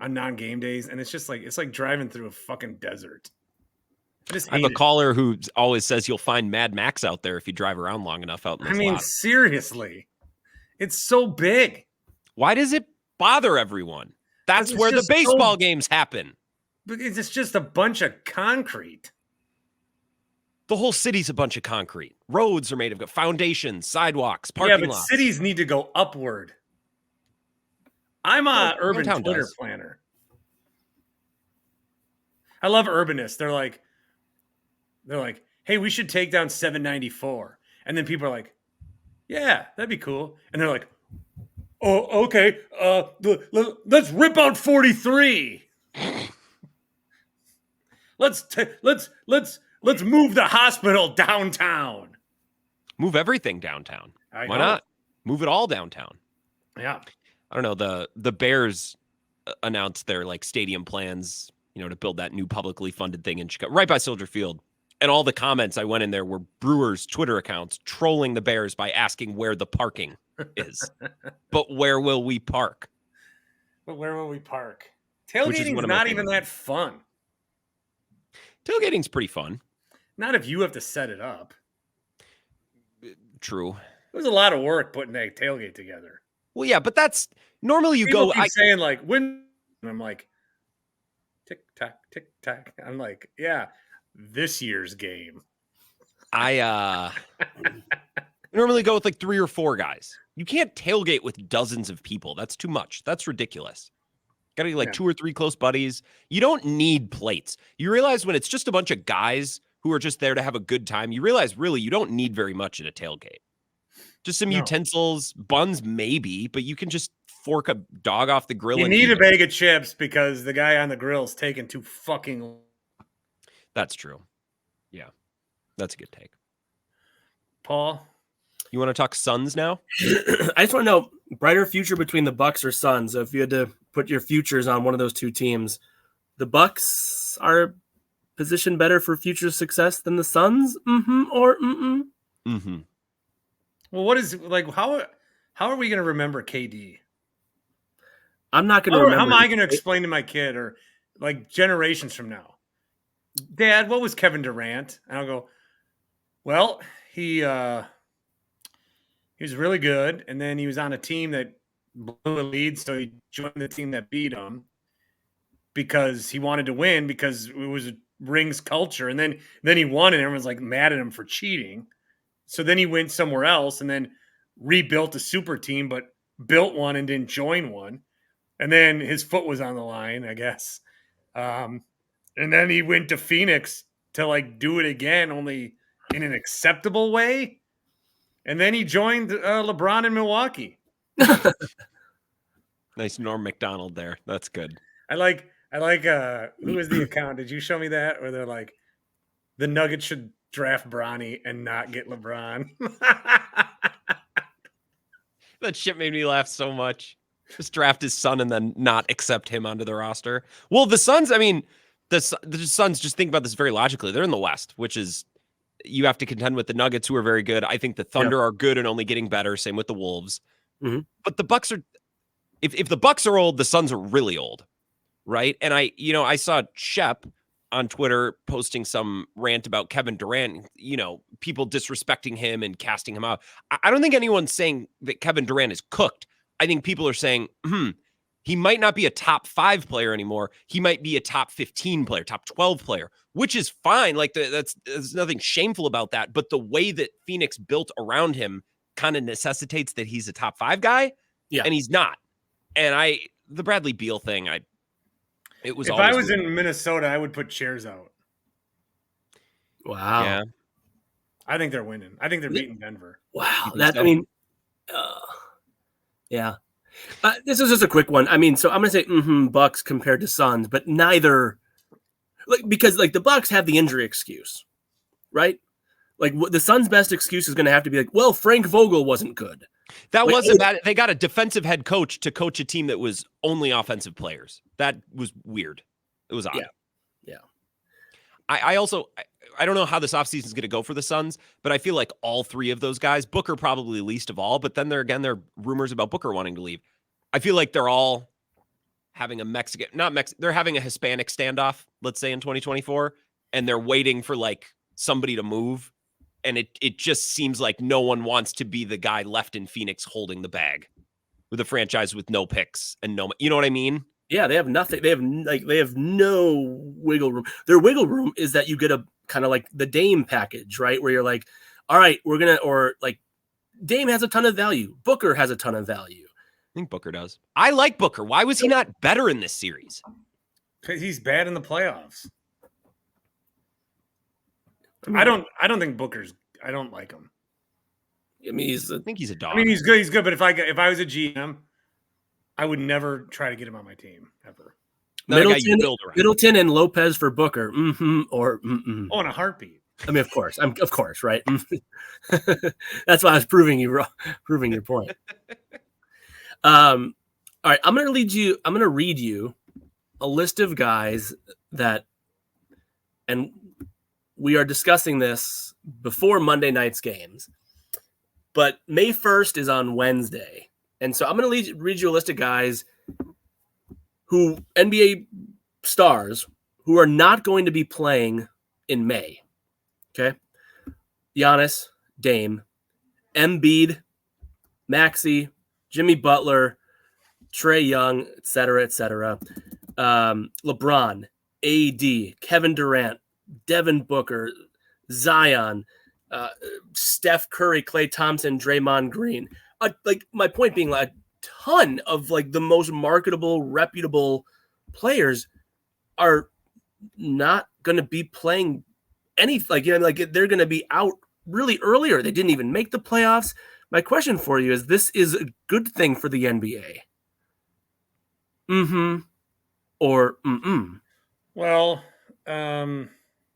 on non-game days, and it's just like driving through a fucking desert. I have a caller who always says you'll find Mad Max out there if you drive around long enough out in this lot. Seriously, it's so big. Why does it bother everyone? That's where the baseball games happen. But it's just a bunch of concrete. The whole city's a bunch of concrete. Roads are made of foundations, sidewalks, parking lots. Cities need to go upward. I'm a urban Twitter planner. I love urbanists. They're like, hey, we should take down 794. And then people are like, yeah, that'd be cool. And they're like, oh, okay. Let's rip out 43. Let's move the hospital downtown. Move everything downtown. Why not? Move it all downtown. Yeah. I don't know. The Bears announced their stadium plans, to build that new publicly funded thing in Chicago, right by Soldier Field. And all the comments I went in there were Brewers Twitter accounts trolling the Bears by asking where the parking is. But where will we park? Tailgating's not even that fun. Tailgating's pretty fun. Not if you have to set it up. True. It was a lot of work putting that tailgate together. Well, yeah, but that's normally People keep saying when, and I'm like, tick tack, tick tack. I'm like, yeah, this year's game. I normally go with 3 or 4 guys. You can't tailgate with dozens of people. That's too much. That's ridiculous. Got to be 2 or 3 close buddies. You don't need plates. You realize when it's just a bunch of guys who are just there to have a good time, you realize really you don't need very much at a tailgate. Just some utensils, buns maybe, but you can just fork a dog off the grill. You need a bag of chips because the guy on the grill is taking too fucking long. That's true. Yeah, that's a good take. Paul? You want to talk Suns now? I just want to know, brighter future between the Bucks or Suns. So if you had to put your futures on one of those two teams, the Bucks are positioned better for future success than the Suns? Or mm-mm? Mm-hmm. Well, what is how are we going to remember KD? I'm not going to remember. How am I going to explain to my kid or generations from now? Dad, what was Kevin Durant? And I'll go, well, he was really good, and then he was on a team that blew a lead, so he joined the team that beat him because he wanted to win because it was rings culture, and then he won, and everyone's mad at him for cheating. So then he went somewhere else and then rebuilt a super team, but built one and didn't join one. And then his foot was on the line, I guess. And then he went to Phoenix to do it again, only in an acceptable way. And then he joined LeBron in Milwaukee. Nice Norm Macdonald there. That's good. I like who is the account? Did you show me that? Where they're like, the Nuggets should draft Bronny and not get LeBron. That shit made me laugh so much. Just draft his son and then not accept him onto the roster. Well, the Suns, the Suns, just think about this very logically. They're in the West, which is, you have to contend with the Nuggets, who are very good. I think the Thunder are good and only getting better. Same with the Wolves. Mm-hmm. But the Bucks are, if the Bucks are old, the Suns are really old, right? And I saw Shep on Twitter posting some rant about Kevin Durant, people disrespecting him and casting him out. I don't think anyone's saying that Kevin Durant is cooked. I think people are saying, he might not be a top 5 player anymore. He might be a top 15 player, top 12 player, which is fine. There's nothing shameful about that. But the way that Phoenix built around him kind of necessitates that he's a top 5 guy. Yeah. And he's not. And the Bradley Beal thing, it was. If I was in Minnesota, I would put chairs out. Wow. Yeah. I think they're winning. I think they're beating Denver. Wow. Yeah. This is just a quick one. So I'm going to say Bucks compared to Suns, but neither, because the Bucks have the injury excuse, right? The Suns' best excuse is going to have to be well, Frank Vogel wasn't good. That wasn't bad. They got a defensive head coach to coach a team that was only offensive players. That was weird. It was odd. Yeah. I also, I don't know how this offseason is going to go for the Suns, but I feel like all three of those guys, Booker probably least of all, but then there are rumors about Booker wanting to leave. I feel like they're all having they're having a Hispanic standoff, let's say in 2024, and they're waiting for like somebody to move. And it just seems like no one wants to be the guy left in Phoenix holding the bag with a franchise with no picks and you know what I mean? Yeah, they have nothing. They have no wiggle room. Their wiggle room is that you get a kind of like the Dame package, right? Where you're like, all right, or like Dame has a ton of value. Booker has a ton of value. I think Booker does. I like Booker. Why was he not better in this series? Because he's bad in the playoffs. I don't think Booker's. I don't like him. I mean, I think he's a dog. I mean, he's good. He's good. But if I was a GM, I would never try to get him on my team ever. Middleton and Lopez for Booker. Or Oh, in a heartbeat. I mean, of course, right? That's why I was proving your point. All right, I'm going to read you a list of guys that, and we are discussing this before Monday night's games, but May 1st is on Wednesday. And so I'm going to read you a list of guys who NBA stars who are not going to be playing in May. Okay. Giannis, Dame, Embiid, Maxey, Jimmy Butler, Trae Young, et cetera, LeBron, AD, Kevin Durant, Devin Booker, Zion, Steph Curry, Klay Thompson, Draymond Green. Like my point being, like, a ton of like the most marketable, reputable players are not going to be playing any. Like they're going to be out really earlier. They didn't even make the playoffs. My question for you is: this is a good thing for the NBA? Or Well,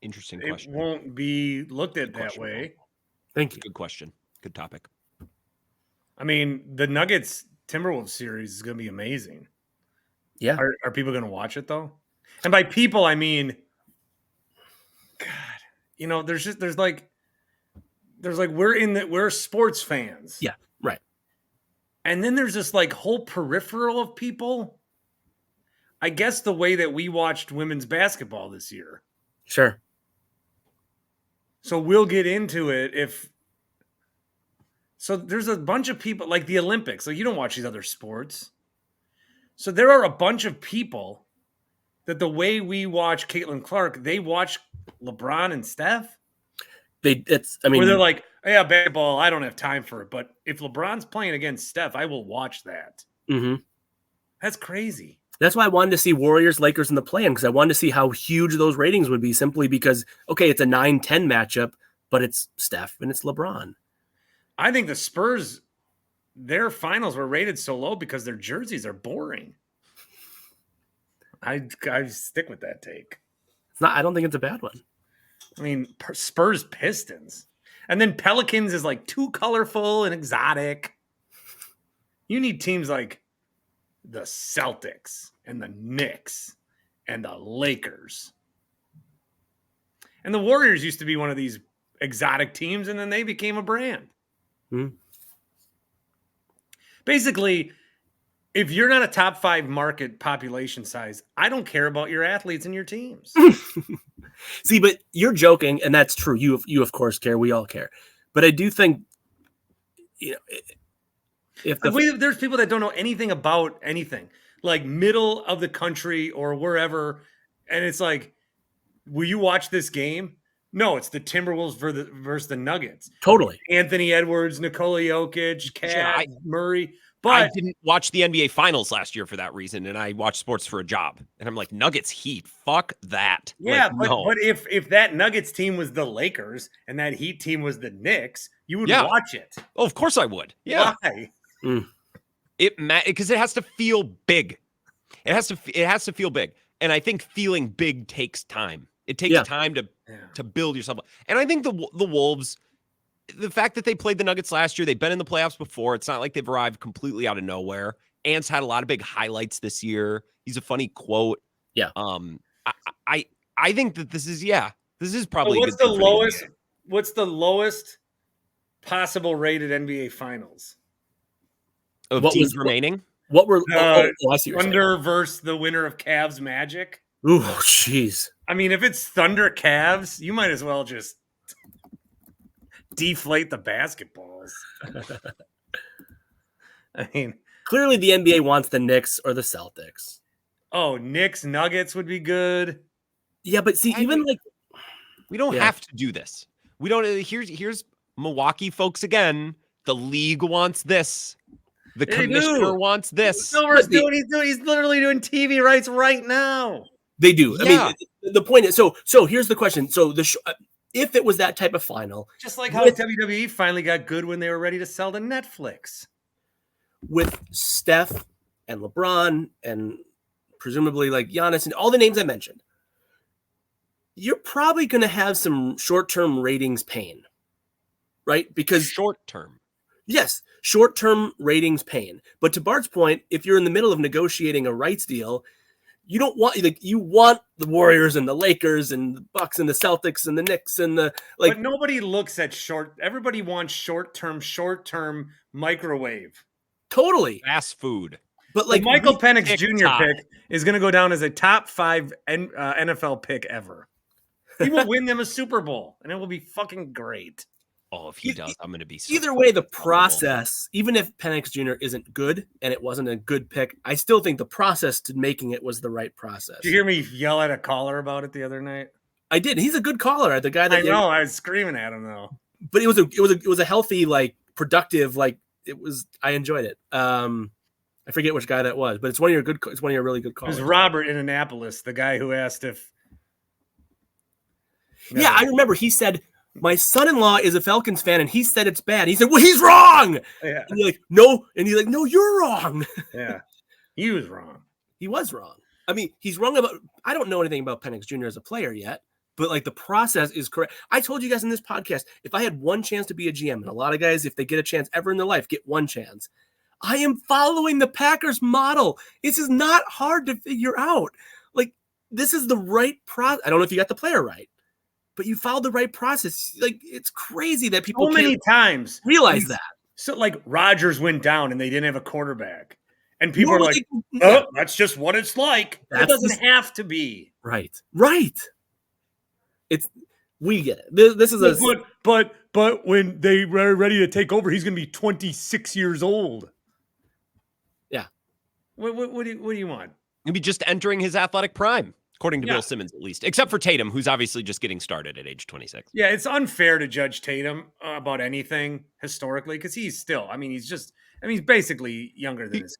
interesting question. It won't be looked at that way. Bro. Thank you. Good question. Good topic. I mean, the Nuggets Timberwolves series is going to be amazing. Yeah. Are people going to watch it though? And by people, I mean, God, there's like we're sports fans. Yeah. Right. And then there's this like whole peripheral of people. I guess the way that we watched women's basketball this year. Sure. So we'll get into it so there's a bunch of people like the Olympics. Like you don't watch these other sports. So there are a bunch of people that the way we watch Caitlin Clark, they watch LeBron and Steph. Where they're like, oh, yeah, basketball, I don't have time for it. But if LeBron's playing against Steph, I will watch that. Mm-hmm. That's crazy. That's why I wanted to see Warriors Lakers in the play-in, because I wanted to see how huge those ratings would be, simply because, okay, it's a 9-10 matchup, but it's Steph and it's LeBron. I think the Spurs, their finals were rated so low because their jerseys are boring. I stick with that take. I don't think it's a bad one. I mean, Spurs Pistons. And then Pelicans is like too colorful and exotic. You need teams like the Celtics and the Knicks and the Lakers. And the Warriors used to be one of these exotic teams, and then they became a brand. Basically, if you're not a top 5 market population size, I don't care about your athletes and your teams. See, but you're joking, and that's true. You of course care. We all care. But I do think, if there's people that don't know anything about anything, like middle of the country or wherever, and it's like, will you watch this game? No, it's the Timberwolves versus the Nuggets. Totally. Anthony Edwards, Nikola Jokic, Cat, Murray. But I didn't watch the NBA Finals last year for that reason, and I watched sports for a job. And I'm like, Nuggets Heat, fuck that. Yeah, like, but if that Nuggets team was the Lakers and that Heat team was the Knicks, you would watch it. Oh, of course I would. Yeah. Why? Because it has to feel big. It has to feel big, and I think feeling big takes time. It takes time to build yourself up. And I think the Wolves, the fact that they played the Nuggets last year, they've been in the playoffs before. It's not like they've arrived completely out of nowhere. Ant's had a lot of big highlights this year. He's a funny quote. Yeah. I think that this is, This is probably what's the lowest? What's the lowest possible rated NBA Finals? Of teams remaining? What were I see Thunder versus the winner of Cavs Magic? Ooh, jeez. I mean, if it's Thunder Cavs, you might as well just deflate the basketballs. I mean, clearly the NBA wants the Knicks or the Celtics. Oh, Knicks Nuggets would be good. Yeah, but see, we don't have to do this. We don't. Here's Milwaukee folks again. The league wants this. The commissioner wants this. Silver's he's literally doing TV rights right now. They do. Yeah. I mean, the point is, so here's the question. So if it was that type of final, just like how WWE finally got good when they were ready to sell to Netflix, with Steph and LeBron and presumably like Giannis and all the names I mentioned, you're probably going to have some short-term ratings pain, right? Because short-term. Yes, short-term ratings pain. But to Bart's point, if you're in the middle of negotiating a rights deal, you don't want you want the Warriors and the Lakers and the Bucks and the Celtics and the Knicks and the But nobody looks at everybody wants short-term microwave. Totally. Fast food. But like the Michael Penix Jr. pick is going to go down as a top 5 NFL pick ever. He will win them a Super Bowl, and it will be fucking great. Oh, if he does, I'm going to be so either way, the process, even if Penix Jr. isn't good and it wasn't a good pick, I still think the process to making it was the right process. Did you hear me yell at a caller about it the other night? I did. He's a good caller. The guy that I know. I was screaming at him though. But it was a healthy, like productive, like it was. I enjoyed it. I forget which guy that was, but it's one of your really good callers. It was Robert in Annapolis, the guy who asked if. Yeah, I remember. He said, "My son-in-law is a Falcons fan, and he said it's bad." He said, "Well, he's wrong." Yeah. And you're like, "No," and he's like, "No, you're wrong." Yeah, he was wrong. He was wrong. I mean, he's wrong about. I don't know anything about Penix Jr. as a player yet, but like the process is correct. I told you guys in this podcast, if I had one chance to be a GM, and a lot of guys, if they get a chance ever in their life, get one chance. I am following the Packers model. This is not hard to figure out. Like, this is the right process. I don't know if you got the player right, but you followed the right process. Like, it's crazy that people so many times realize that. So, like, Rodgers went down and they didn't have a quarterback. And people are like, oh, that's just what it's like. It doesn't have to be. Right. We get it. This is But when they were ready to take over, he's going to be 26 years old. Yeah. What do you want? He'll be just entering his athletic prime, according to Bill Simmons, at least. Except for Tatum, who's obviously just getting started at age 26. Yeah, it's unfair to judge Tatum about anything historically because he's still. I mean, he's basically younger than his.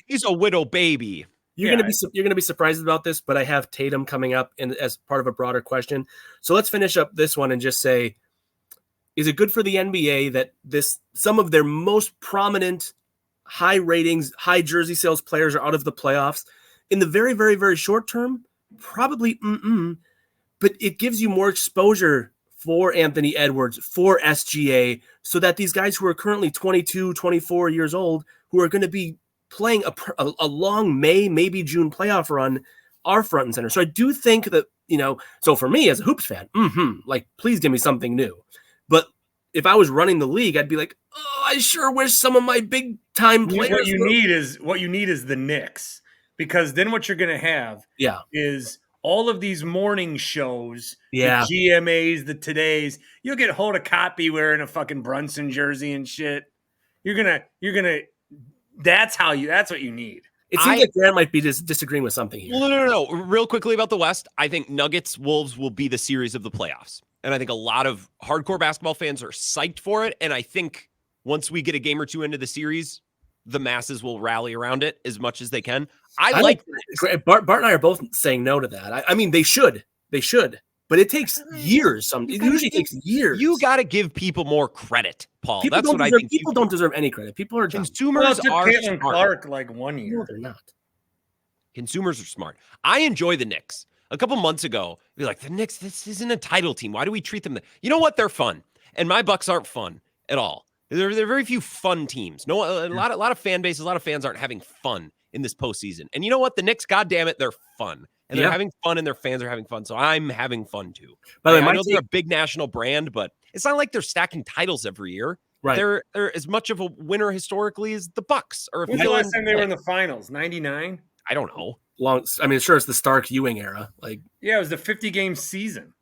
He's a widow baby. You're gonna be surprised about this, but I have Tatum coming up as part of a broader question. So let's finish up this one and just say, is it good for the NBA that some of their most prominent, high ratings, high jersey sales players are out of the playoffs in the very, very, very short term? Probably, but it gives you more exposure for Anthony Edwards, for SGA, so that these guys who are currently 22, 24 years old, who are going to be playing a long May, maybe June playoff run, are front and center. So I do think that, so for me as a hoops fan, like, please give me something new. But if I was running the league, I'd be like, oh, I sure wish some of my big time players. What you need is the Knicks, because then what you're going to have is all of these morning shows, the GMAs, the Todays. You'll get hold of Copy wearing a fucking Brunson jersey and shit. You're gonna. That's what you need. It seems like Grant might be disagreeing with something here. Well, no. Real quickly about the West, I think Nuggets Wolves will be the series of the playoffs. And I think a lot of hardcore basketball fans are psyched for it. And I think once we get a game or two into the series, the masses will rally around it as much as they can. Bart and I are both saying no to that. I mean, they should, but it takes years. It usually takes years. You got to give people more credit, Paul. That's what I think. People don't deserve any credit. People are consumers are Caitlin Clark like 1 year. No, they're not. Consumers are smart. I enjoy the Knicks. A couple months ago, we're like, the Knicks, this isn't a title team. Why do we treat them? You know what? They're fun. And my Bucks aren't fun at all. There are very few fun teams. No, a lot of fan bases, a lot of fans aren't having fun in this postseason. And you know what? The Knicks, goddammit, they're fun. and they're having fun, and their fans are having fun. So I'm having fun too. By the way, I know they're a big national brand, but it's not like they're stacking titles every year. Right. They're as much of a winner historically as the Bucks. Or when's the last time they were in the finals? 99? I don't know. Sure, it's the Stark Ewing era. Yeah, it was the 50-game season.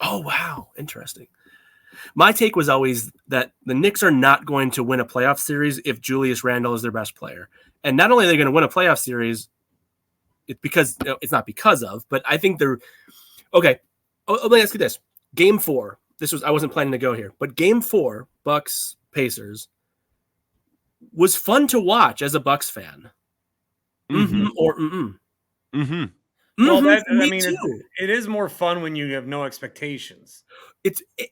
Oh, wow. Interesting. My take was always that the Knicks are not going to win a playoff series if Julius Randle is their best player. And not only are they going to win a playoff series, it's not because of, but I think they're okay. Let me ask you this. Game 4. I wasn't planning to go here, but game 4, Bucks Pacers, was fun to watch as a Bucks fan. Mm-hmm. Or mm-mm. Mm-hmm. Well, it is more fun when you have no expectations.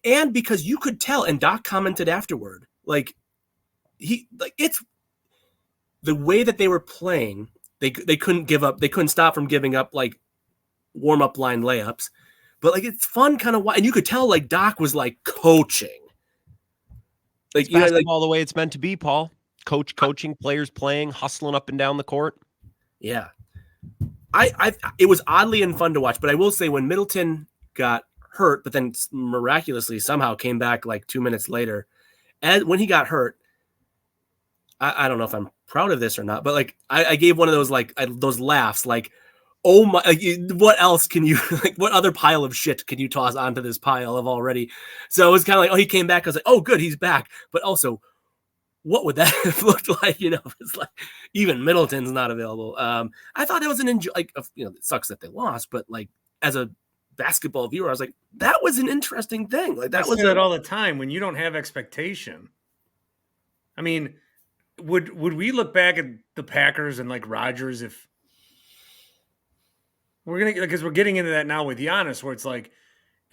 And because you could tell, and Doc commented afterward, it's the way that they were playing. They couldn't give up. They couldn't stop from giving up warm up line layups. But it's fun kind of, and you could tell Doc was coaching. It's basketball the way it's meant to be, Paul. Coaching, players playing, hustling up and down the court. Yeah. It was oddly and fun to watch, but I will say when Middleton got hurt, but then miraculously somehow came back 2 minutes later, and when he got hurt, I don't know if I'm proud of this or not, but I gave one of those those laughs oh my, what else can you, what other pile of shit can you toss onto this pile of already? So it was kind of oh, he came back. I was oh, good, he's back. But also, what would that have looked like? It's even Middleton's not available. I thought it was it sucks that they lost, but as a basketball viewer, I was that was an interesting thing. I say that all the time when you don't have expectation. I mean, would we look back at the Packers and Rodgers if we're gonna, because we're getting into that now with Giannis, where it's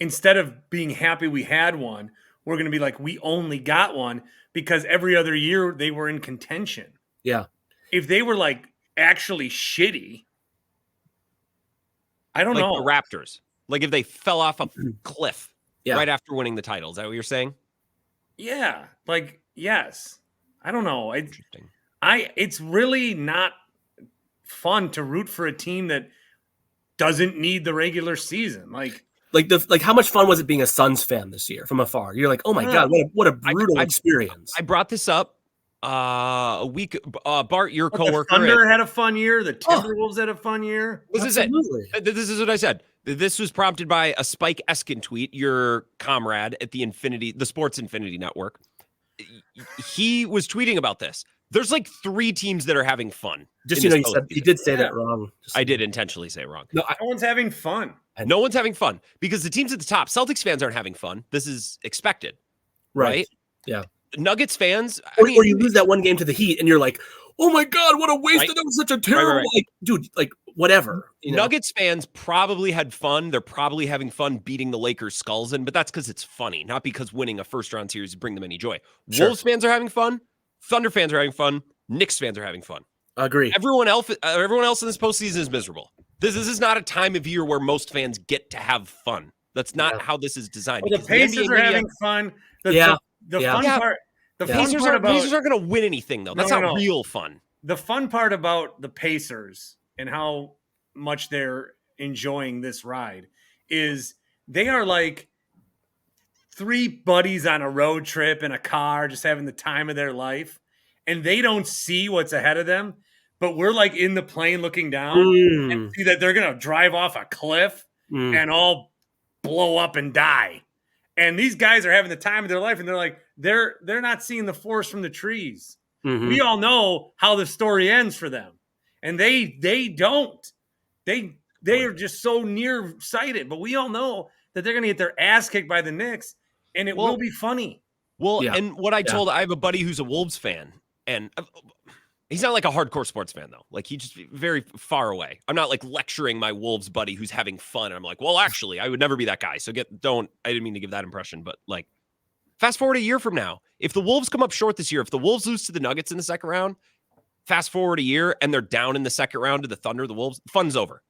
instead of being happy we had one, we're gonna be we only got one because every other year they were in contention. Yeah. If they were actually shitty, I don't know. The Raptors, if they fell off a cliff yeah. right after winning the title, is that what you're saying? Yeah. Yes. I don't know. Interesting. It's really not fun to root for a team that doesn't need the regular season. How much fun was it being a Suns fan this year from afar? You're oh my God, what a brutal experience. I brought this up a week. Bart, your coworker, the Thunder had a fun year. The Timberwolves had a fun year. This is what I said. This was prompted by a Spike Eskin tweet, your comrade at the Sports Infinity Network. He was tweeting about this. There's 3 teams that are having fun. Just you did say that wrong. I did intentionally say it wrong. No one's having fun. No one's having fun because the teams at the top, Celtics fans aren't having fun. This is expected, right? Yeah. Nuggets fans, or you lose that one game to the Heat, and you're oh my God, what a waste! That was such a terrible, dude, whatever. Nuggets fans probably had fun. They're probably having fun beating the Lakers' skulls in, but that's because it's funny, not because winning a first-round series bring them any joy. Sure. Wolves fans are having fun. Thunder fans are having fun. Knicks fans are having fun. Agree. Everyone else in this postseason is miserable. This is not a time of year where most fans get to have fun. That's not how this is designed. Well, the Pacers are having fun. The fun part. The Pacers aren't going to win anything, though. That's not real fun. The fun part about the Pacers and how much they're enjoying this ride is they are 3 buddies on a road trip in a car, just having the time of their life, and they don't see what's ahead of them. But we're in the plane looking down and see that they're going to drive off a cliff and all blow up and die. And these guys are having the time of their life, and they're not seeing the forest from the trees. Mm-hmm. We all know how the story ends for them, and they don't. They are just so nearsighted. But we all know that they're going to get their ass kicked by the Knicks, and it will be funny. Well, and what I told, I have a buddy who's a Wolves fan, and he's not a hardcore sports fan, though. He's just very far away. I'm not lecturing my Wolves buddy who's having fun. And I'm well, actually, I would never be that guy. So I didn't mean to give that impression, but fast forward a year from now, if the Wolves come up short this year, if the Wolves lose to the Nuggets in the second round, fast forward a year and they're down in the second round to the Thunder, the Wolves, fun's over.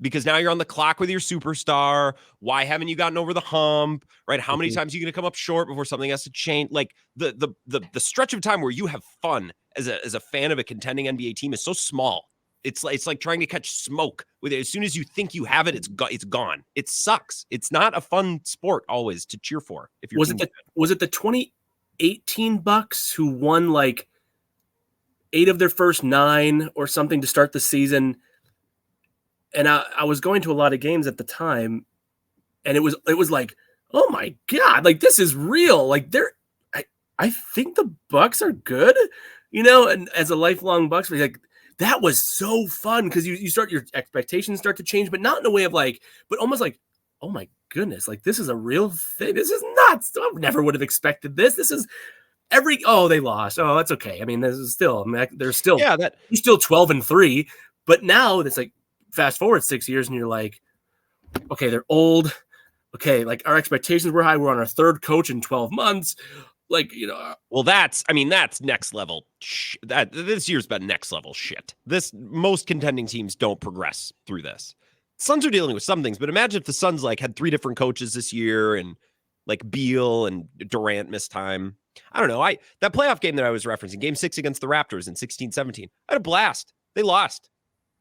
Because now you're on the clock with your superstar. Why haven't you gotten over the hump? Right? How many times are you going to come up short before something has to change? The stretch of time where you have fun as a fan of a contending NBA team is so small. It's like trying to catch smoke with it. As soon as you think you have it, it's gone. It sucks. It's not a fun sport always to cheer for. If you're was it the 2018 Bucks who won like 8 of their first 9 or something to start the season? And I was going to a lot of games at the time, and it was like, oh my God, like this is real. Like I think the Bucks are good, and as a lifelong Bucks fan, like that was so fun because your expectations start to change, but not in a way of like, but almost like, oh my goodness, like this is a real thing. This is nuts. I never would have expected this. This is they lost. Oh, that's okay. I mean, this is still, there's still, you're still 12-3, but now it's like fast forward 6 years and you're like, okay, they're old. Okay. Like our expectations were high. We're on our 3rd coach in 12 months. Like, well, that's next level. This year's been next level shit. Most contending teams don't progress through this. Suns are dealing with some things, but imagine if the Suns like had 3 different coaches this year and like Beal and Durant missed time. I don't know. That playoff game that I was referencing, game 6 against the Raptors in 16-17, I had a blast. They lost.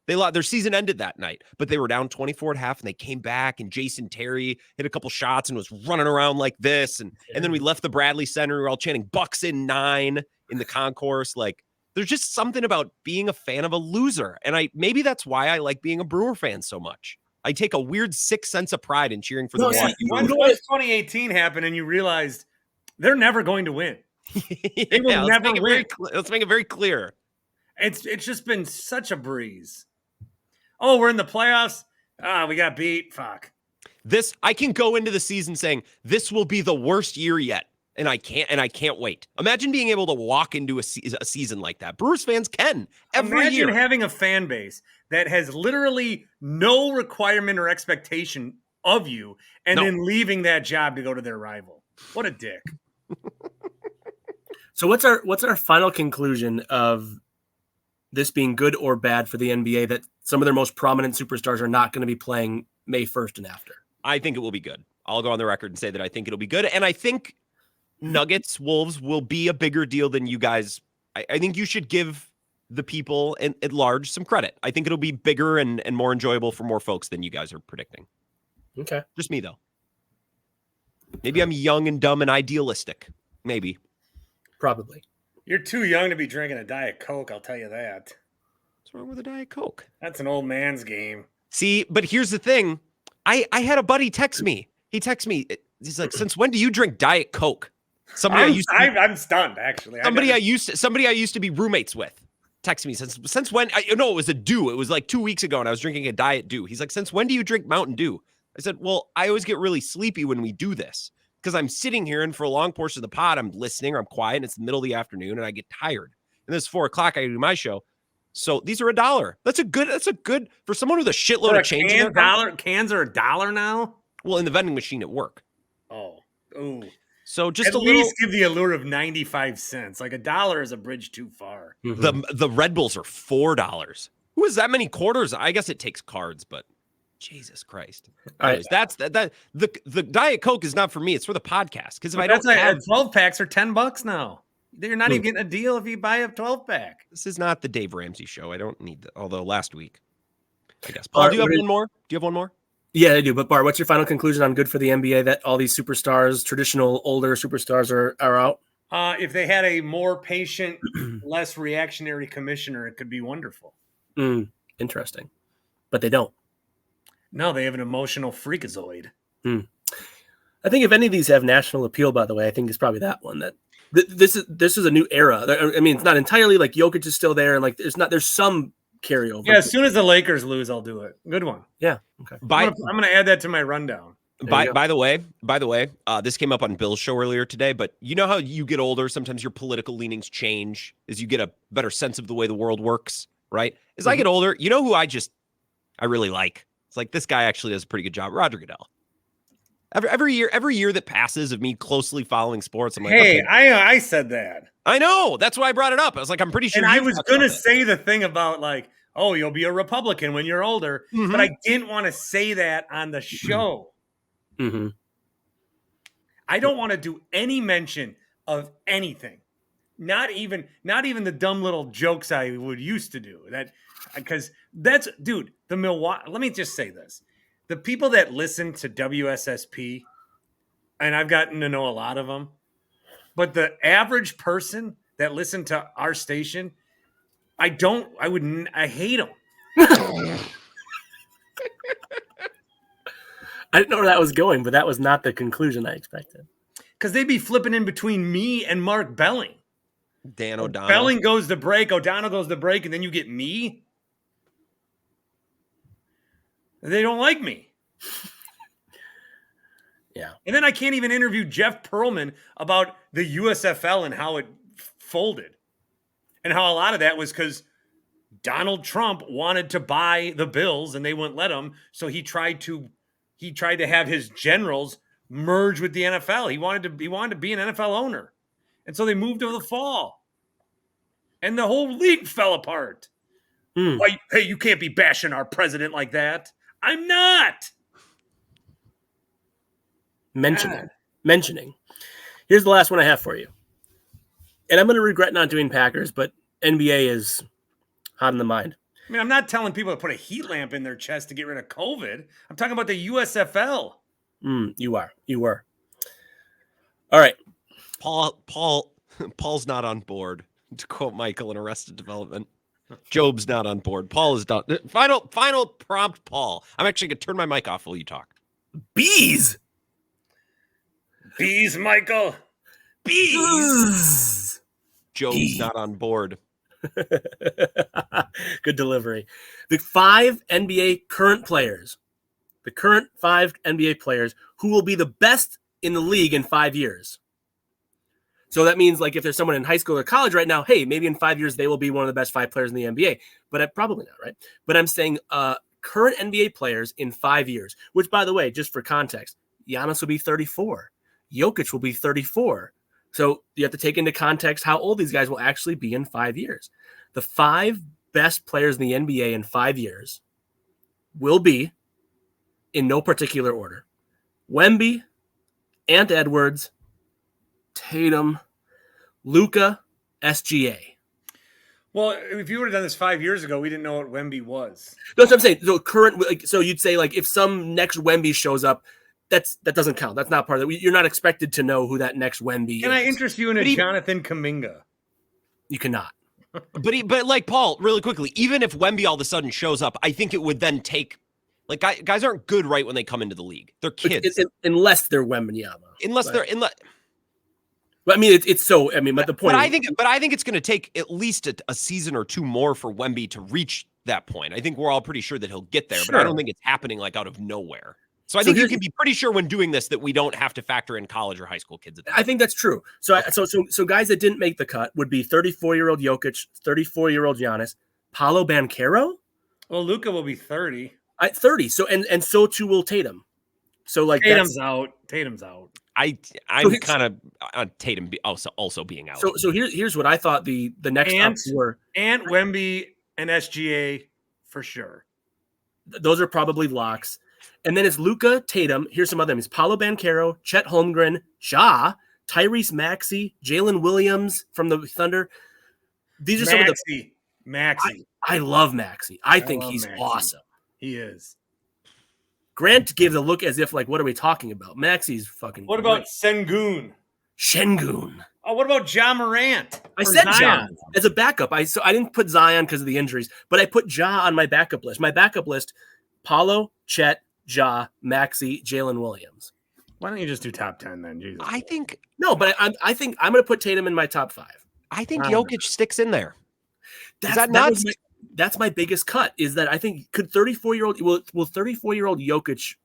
Their season ended that night, but they were down 24 at half and they came back and Jason Terry hit a couple shots and was running around like this. And then we left the Bradley Center. We were all chanting Bucks in 9 in the concourse. Like there's just something about being a fan of a loser. And maybe that's why I like being a Brewer fan so much. I take a weird sick sense of pride in cheering for the Once 2018 happened and you realized they're never going to win. They will never win. Let's make it very clear. It's just been such a breeze. Oh, we're in the playoffs. We got beat. Fuck. I can go into the season saying this will be the worst year yet, and I can't wait. Imagine being able to walk into a season like that. Brewers fans can every year. Imagine having a fan base that has literally no requirement or expectation of you, and then leaving that job to go to their rival. What a dick. So what's our final conclusion of this being good or bad for the NBA that some of their most prominent superstars are not going to be playing May 1st and after? I think it will be good. I'll go on the record and say that I think it'll be good. And I think Nuggets, Wolves will be a bigger deal than you guys. I think you should give the people at large some credit. I think it'll be bigger and more enjoyable for more folks than you guys are predicting. Okay. Just me, though. Maybe I'm young and dumb and idealistic. Maybe. Probably. You're too young to be drinking a Diet Coke, I'll tell you that. What's wrong with a Diet Coke? That's an old man's game. See, but here's the thing. I had a buddy text me. He texted me. He's like, "Since when do you drink Diet Coke?" I'm stunned, actually. Somebody I used to be roommates with texted me. Since when? It was a Dew. It was like 2 weeks ago, and I was drinking a Diet Dew. He's like, "Since when do you drink Mountain Dew?" I said, "Well, I always get really sleepy when we do this because I'm sitting here, and for a long portion of the pod, I'm listening, or I'm quiet, and it's the middle of the afternoon, and I get tired. And it's 4 o'clock. I do my show." So these are $1. That's a good for someone with a shitload of change. Cans are $1 now. Well, in the vending machine at work. Oh, ooh. So just at least give the allure of 95 cents. Like $1 is a bridge too far. Mm-hmm. The Red Bulls are $4. Who has that many quarters? I guess it takes cards, but Jesus Christ. Anyways, that's the Diet Coke is not for me. It's for the podcast. Because if I don't have 12 packs are $10 now. You're not even getting a deal if you buy a 12-pack. This is not the Dave Ramsey show. I don't need that. Although last week, I guess. Paul, do you have one more? Do you have one more? Yeah, I do. But Bart, what's your final conclusion on good for the NBA that all these superstars, traditional older superstars, are out? If they had a more patient, less reactionary commissioner, it could be wonderful. Interesting. But they don't. No, they have an emotional freakazoid. I think if any of these have national appeal, by the way, I think it's probably that one. That this is a new era. I mean, it's not entirely like Jokic is still there, and like there's some carryover. Yeah, as soon as the Lakers lose, I'll do it. Good one. Yeah. Okay. I'm gonna add that to my rundown. By the way, this came up on Bill's show earlier today, but you know how you get older, sometimes your political leanings change as you get a better sense of the way the world works, right? As I get older, you know who I really like? It's like this guy actually does a pretty good job, Roger Goodell. Every year that passes of me closely following sports, I'm like, hey, okay. I said that. I know. That's why I brought it up. I was like, I'm pretty sure. And I was going to say the thing about like, oh, you'll be a Republican when you're older. Mm-hmm. But I didn't want to say that on the show. Mm-hmm. I don't want to do any mention of anything Not even the dumb little jokes I would used to do. Because that's, dude, the Milwaukee. Let me just say this: the people that listen to WSSP, and I've gotten to know a lot of them, but the average person that listened to our station, I hate them. I didn't know where that was going, but that was not the conclusion I expected. Because they'd be flipping in between me and Mark Belling. Dan O'Donnell. Belling goes to break, O'Donnell goes to break, and then you get me. They don't like me. Yeah. And then I can't even interview Jeff Pearlman about the USFL and how it folded. And how a lot of that was because Donald Trump wanted to buy the Bills and they wouldn't let him. So he tried to have his generals merge with the NFL. He wanted to be an NFL owner. And so they moved to the fall. And the whole league fell apart. Why, hey, you can't be bashing our president like that. I'm not. Mentioning. Here's the last one I have for you. And I'm going to regret not doing Packers, but NBA is hot in the mind. I mean, I'm not telling people to put a heat lamp in their chest to get rid of COVID. I'm talking about the USFL. You were. All right. Paul's not on board. To quote Michael in Arrested Development, Job's not on board. Paul is done. Final prompt, Paul. I'm actually going to turn my mic off while you talk. Bees, Michael. Bees. Job's not on board. Good delivery. The 5 NBA current players, who will be the best in the league in 5 years. So that means, like, if there's someone in high school or college right now, hey, maybe in 5 years they will be one of the best 5 players in the NBA. But probably not, right? But I'm saying current NBA players in 5 years, which, by the way, just for context, Giannis will be 34. Jokic will be 34. So you have to take into context how old these guys will actually be in 5 years. The 5 best players in the NBA in 5 years will be, in no particular order, Wemby, Ant Edwards, Tatum, Luka, SGA. Well, if you would have done this 5 years ago, we didn't know what Wemby was. That's what I'm saying. So so you'd say, like, if some next Wemby shows up, that doesn't count. That's not part of it. You're not expected to know who that next Wemby is. Can I interest you in Jonathan Kuminga? You cannot. But like, Paul, really quickly, even if Wemby all of a sudden shows up, I think it would then take, like, guys aren't good right when they come into the league. They're kids. Unless they're Wembanyama. But I mean, it's so. I mean, but the point. But I think it's going to take at least a season or 2 more for Wemby to reach that point. I think we're all pretty sure that he'll get there, but I don't think it's happening like out of nowhere. So I think you can be pretty sure when doing this that we don't have to factor in college or high school kids. I think that's true. So guys that didn't make the cut would be 34-year-old Jokic, 34-year-old Giannis, Paolo Banchero. Well, Luka will be 30. 30. So and so too will Tatum. So like Tatum's out. I'm kind of on Tatum also being out. So here's what I thought the next up were. Ant, Wemby, and SGA for sure. Those are probably locks. And then it's Luka, Tatum. Here's some other names: Paolo Banchero, Chet Holmgren, Ja, Tyrese Maxey, Jalen Williams from the Thunder. These are some of the Maxey. I love Maxey. I think he's awesome. He is. Grant gave the look as if, like, what are we talking about? Maxey's fucking. What about Sengun? Shengun. Oh, what about Ja Morant? I said Ja as a backup. I didn't put Zion because of the injuries, but I put Ja on my backup list. My backup list: Paolo, Chet, Ja, Maxey, Jalen Williams. Why don't you just do top 10 then? Jesus. I think I'm going to put Tatum in my top 5. I think Jokic sticks in there. That's my biggest cut. Is that I think could 34-year-old will 34-year-old Jokic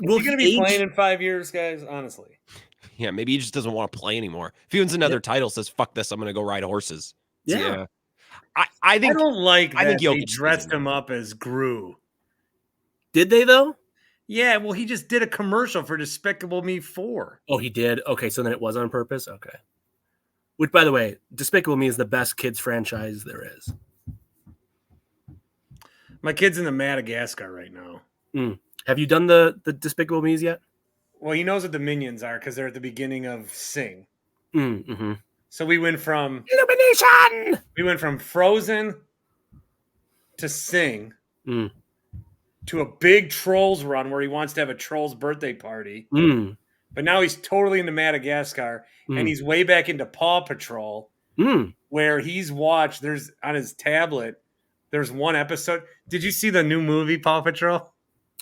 will he going to be playing in 5 years, guys? Honestly, yeah, maybe he just doesn't want to play anymore. If he wins another title, says fuck this, I'm going to go ride horses. Yeah. I think I don't like. I think Jokic they dressed him up as Gru. Did they though? Yeah, well, he just did a commercial for Despicable Me 4. Oh, he did? Okay, so then it was on purpose? Okay. Which, by the way, Despicable Me is the best kids franchise there is. My kid's in the Madagascar right now. Have you done the Despicable Me's yet? Well, he knows what the Minions are because they're at the beginning of Sing. Mm-hmm. So we went from Illumination. Frozen to Sing Mm. to a big Trolls run where he wants to have a Trolls birthday party. Mm. But now he's totally into Madagascar, and he's way back into Paw Patrol, where he's watched. There's on his tablet. There's one episode. Did you see the new movie Paw Patrol?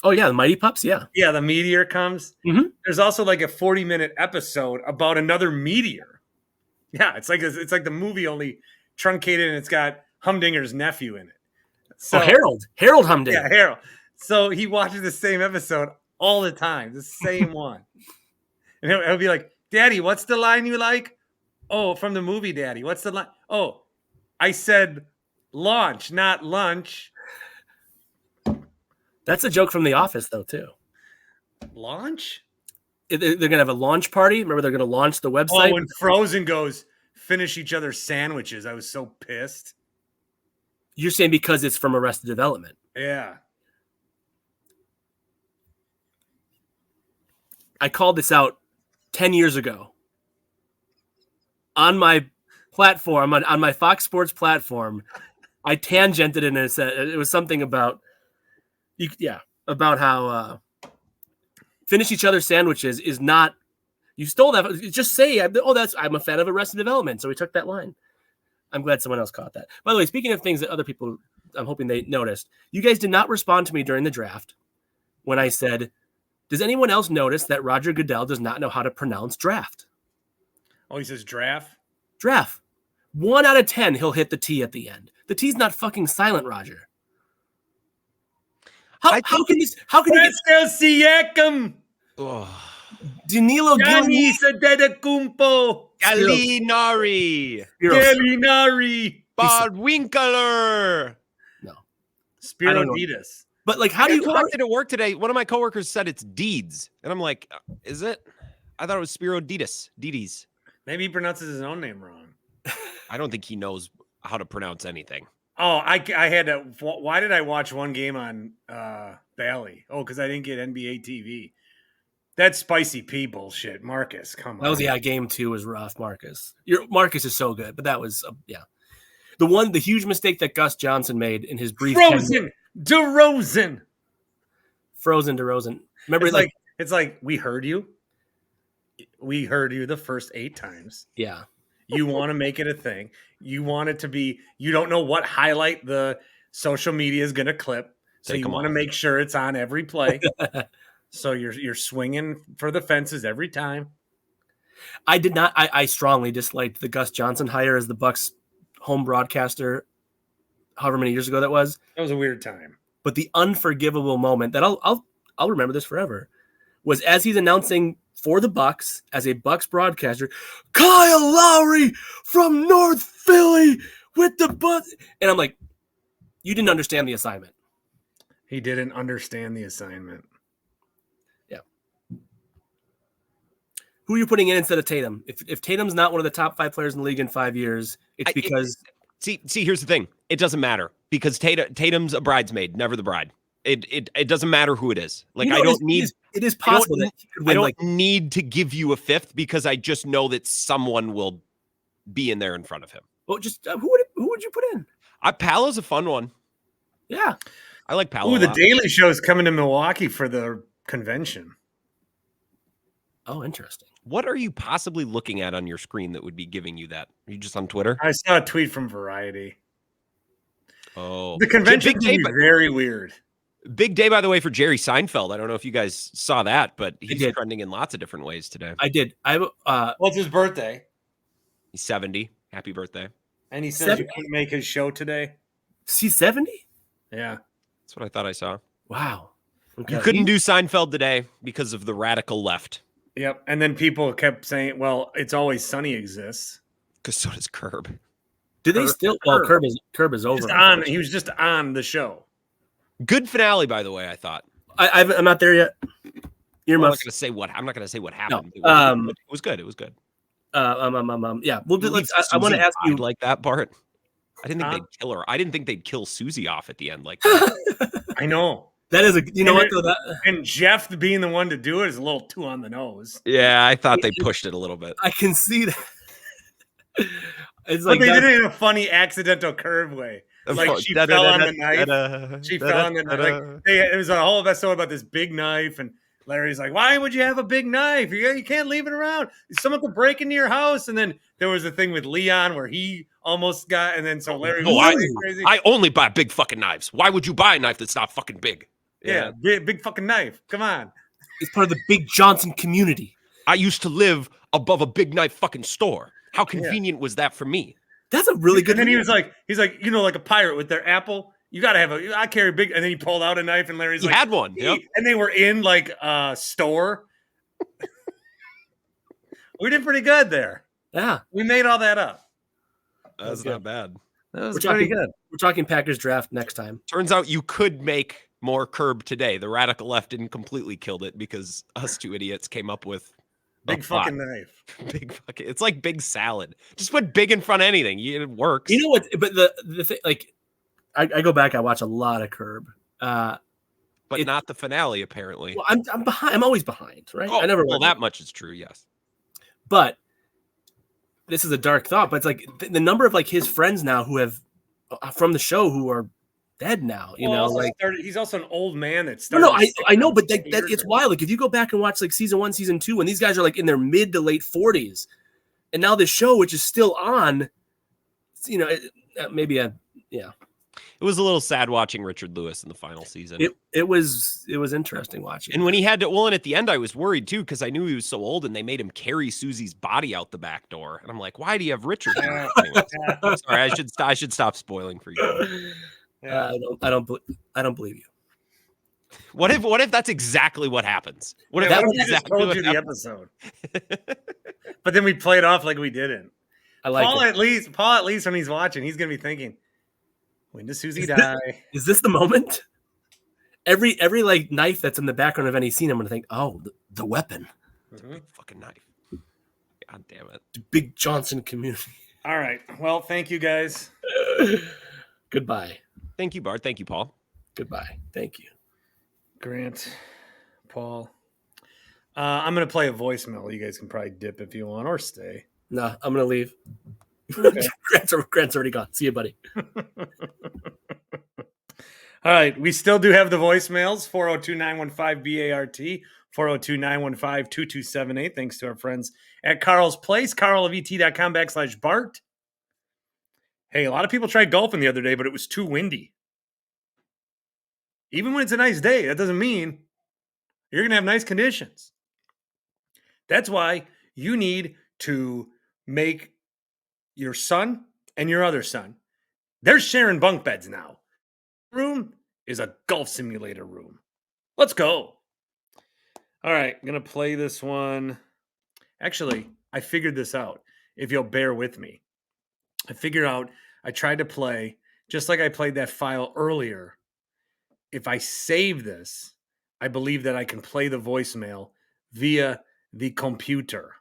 Oh yeah, the Mighty Pups. Yeah. Yeah, the meteor comes. Mm-hmm. There's also like a 40-minute episode about another meteor. Yeah, it's like the movie only truncated, and it's got Humdinger's nephew in it. So, Harold Humdinger. Yeah, Harold. So he watches the same episode all the time, the same one. And he'll be like, Daddy, what's the line you like? Oh, from the movie, Daddy. What's the line? Oh, I said launch, not lunch. That's a joke from The Office, though, too. Launch? They're going to have a launch party. Remember, they're going to launch the website. Oh, when Frozen goes, finish each other's sandwiches. I was so pissed. You're saying because it's from Arrested Development. Yeah. I called this out 10 years ago on my platform, on my Fox Sports platform. I tangented it and it said it was something about how finish each other's sandwiches is not. You stole that. Just say, I'm a fan of Arrested Development. So we took that line. I'm glad someone else caught that. By the way, speaking of things that other people, I'm hoping they noticed, you guys did not respond to me during the draft when I said, does anyone else notice that Roger Goodell does not know how to pronounce draft? Oh, he says draft? Draft. 1 out of 10, he'll hit the T at the end. The T's not fucking silent, Roger. How can you get Siakam? Danilo Giannis Antetokounmpo. Gallinari. Bart Winkler. No. Spiro Ditas. But like, how did it work today? One of my coworkers said it's Deeds, and I'm like, is it? I thought it was Spiro Ditas. Maybe he pronounces his own name wrong. I don't think he knows how to pronounce anything. Oh, I had to. Why did I watch one game on Bally? Oh, because I didn't get NBA TV. That's spicy P bullshit. Marcus, come on. That was, game 2 was rough, Marcus. Marcus is so good, but that was, the huge mistake that Gus Johnson made in his brief. Frozen DeRozan. Remember, it's like, we heard you. We heard you the first 8 times. Yeah. You want to make it a thing. You want it to be, you don't know what highlight the social media is going to clip. So you want to make sure it's on every play. So you're swinging for the fences every time. I did not. I strongly disliked the Gus Johnson hire as the Bucks home broadcaster. However many years ago that was. That was a weird time. But the unforgivable moment that I'll remember this forever was as he's announcing for the Bucks as a Bucks broadcaster, Kyle Lowry from North Philly with the Bucks, and I'm like, you didn't understand the assignment. He didn't understand the assignment. Who are you putting in instead of Tatum? If Tatum's not one of the top 5 players in the league in 5 years, it's because... See, here's the thing. It doesn't matter because Tatum's a bridesmaid, never the bride. It doesn't matter who it is. Like, I don't need... It is possible that he could win. I don't need to give you a 5th because I just know that someone will be in there in front of him. Well, just who would you put in? Palo's a fun one. Yeah. I like Palo. Ooh, the Daily Show is coming to Milwaukee for the convention. Oh, interesting. What are you possibly looking at on your screen that would be giving you that? Are you just on Twitter? I saw a tweet from Variety. Oh. The convention would be very weird. Big day, by the way, for Jerry Seinfeld. I don't know if you guys saw that, but he's trending in lots of different ways today. I did. What's his birthday? He's 70. Happy birthday. And he says you couldn't make his show today. He's 70? Yeah. That's what I thought I saw. Wow. Okay. You couldn't do Seinfeld today because of the radical left. Yep. And then people kept saying, well, It's Always Sunny exists. Because so does Curb. Do they still? Well, Curb is over. He was just on the show. Good finale, by the way, I thought. I'm not there yet. I'm not going to say what happened. No. It was good. It was good. Yeah. Well, I want to ask you like that, Bart. I didn't think they'd kill her. I didn't think they'd kill Susie off at the end like that. I know. That is and Jeff being the one to do it is a little too on the nose. Yeah, I thought they pushed it a little bit. I can see that. It's But they did it in a funny accidental curve way. Like she fell on the knife. She fell on the knife. Like it was a whole episode about this big knife, and Larry's like, "Why would you have a big knife? You can't leave it around. Someone could break into your house." And then there was a thing with Leon where he almost got, and then so Larry was crazy. I only buy big fucking knives. Why would you buy a knife that's not fucking big? Yeah, big fucking knife. Come on. It's part of the Big Johnson community. I used to live above a big knife fucking store. How convenient was that for me? That's a really good. And then he's like, like a pirate with their apple. You got to have I carry big. And then he pulled out a knife, and Larry's he had one. Yep. And they were in like a store. We did pretty good there. Yeah. We made all that up. That's not bad. That was pretty good. We're talking Packers draft next time. Turns out you could make more curb today. The radical left didn't completely kill it because us two idiots came up with big fucking knife. Big fucking. It's like big salad. Just put big in front of anything. It works. You know what? But the thing, like, I go back. I watch a lot of Curb, but not the finale. Apparently, well, I'm behind. I'm always behind, right? Oh, I never. Well, that much is true. Yes, but this is a dark thought. But it's like the number of like his friends now who have from the show who are dead now. You know, like he's also an old man that started. No, I know, but that it's wild. Like if you go back and watch like season 1, season 2, when these guys are like in their mid to late 40s, and now this show, which is still on, you know, yeah. It was a little sad watching Richard Lewis in the final season. It was interesting watching. And when he had to, and at the end I was worried too because I knew he was so old, and they made him carry Susie's body out the back door, and I'm like, why do you have Richard? Sorry, I should stop spoiling for you. I don't believe you. What if that's exactly what happens? What if that that's exactly told you the episode? But then we play it off like we didn't. I like Paul. it. Paul, at least when he's watching, he's gonna be thinking, "When does Susie die?" Is this the moment? Every like knife that's in the background of any scene, I'm gonna think, "Oh, the weapon, big fucking knife." God damn it! The Big Johnson community. All right. Well, thank you guys. Goodbye. Thank you, Bart. Thank you, Paul. Goodbye. Thank you, Grant, Paul. I'm going to play a voicemail. You guys can probably dip if you want or stay. No, I'm going to leave. Okay. Grant's already gone. See you, buddy. All right. We still do have the voicemails, 402-915-BART, 402-915-2278. Thanks to our friends at Carl's Place, carlovet.com/Bart. Hey, a lot of people tried golfing the other day, but it was too windy. Even when it's a nice day, that doesn't mean you're going to have nice conditions. That's why you need to make your son and your other son, they're sharing bunk beds now. Room is a golf simulator room. Let's go. All right, I'm going to play this one. Actually, I figured this out, if you'll bear with me. I tried to play, just like I played that file earlier. If I save this, I believe that I can play the voicemail via the computer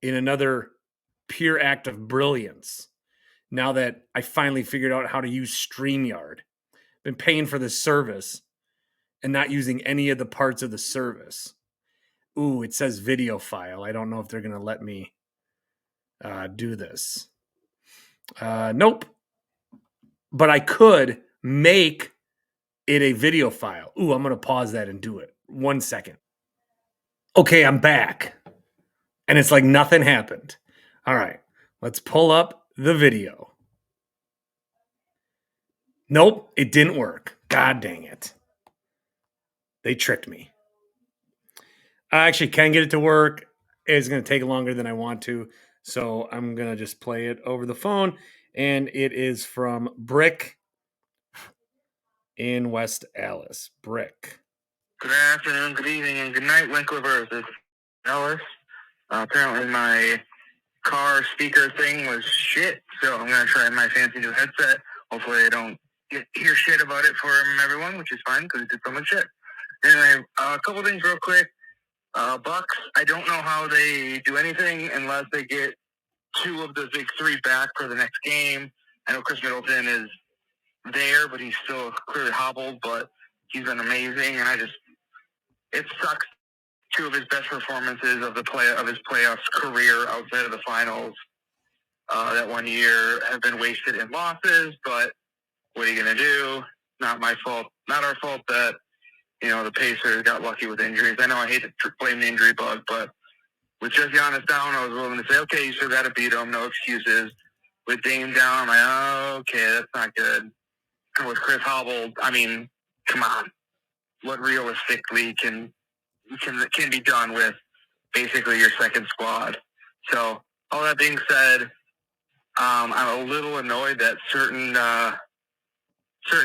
in another pure act of brilliance. Now that I finally figured out how to use StreamYard. Been paying for this service and not using any of the parts of the service. Ooh, it says video file. I don't know if they're going to let me do this. Nope. But I could make it a video file. Ooh, I'm going to pause that and do it. 1 second. Okay, I'm back. And it's like nothing happened. All right, let's pull up the video. Nope, it didn't work. God dang it. They tricked me. I actually can get it to work. It's going to take longer than I want to. So I'm going to just play it over the phone. And it is from Brick in West Allis. Brick. Good afternoon, good evening, and good night, Winklerverse. This is Ellis. Apparently my car speaker thing was shit, so I'm going to try my fancy new headset. Hopefully I don't hear shit about it from everyone, which is fine because it did so much shit. Anyway, a couple things real quick. Bucks, I don't know how they do anything unless they get two of the big three back for the next game. I know Chris Middleton is there, but he's still clearly hobbled, but he's been amazing, and it sucks. Two of his best performances of his playoffs career outside of the finals that 1 year have been wasted in losses, but what are you going to do? Not my fault. Not our fault that, the Pacers got lucky with injuries. I know I hate to blame the injury bug, but with just Giannis down, I was willing to say, okay, you still got to beat him. No excuses. With Dame down, I'm like, oh, okay, that's not good. And with Chris hobbled, I mean, come on. What realistically can be done with basically your second squad? So all that being said, I'm a little annoyed that certain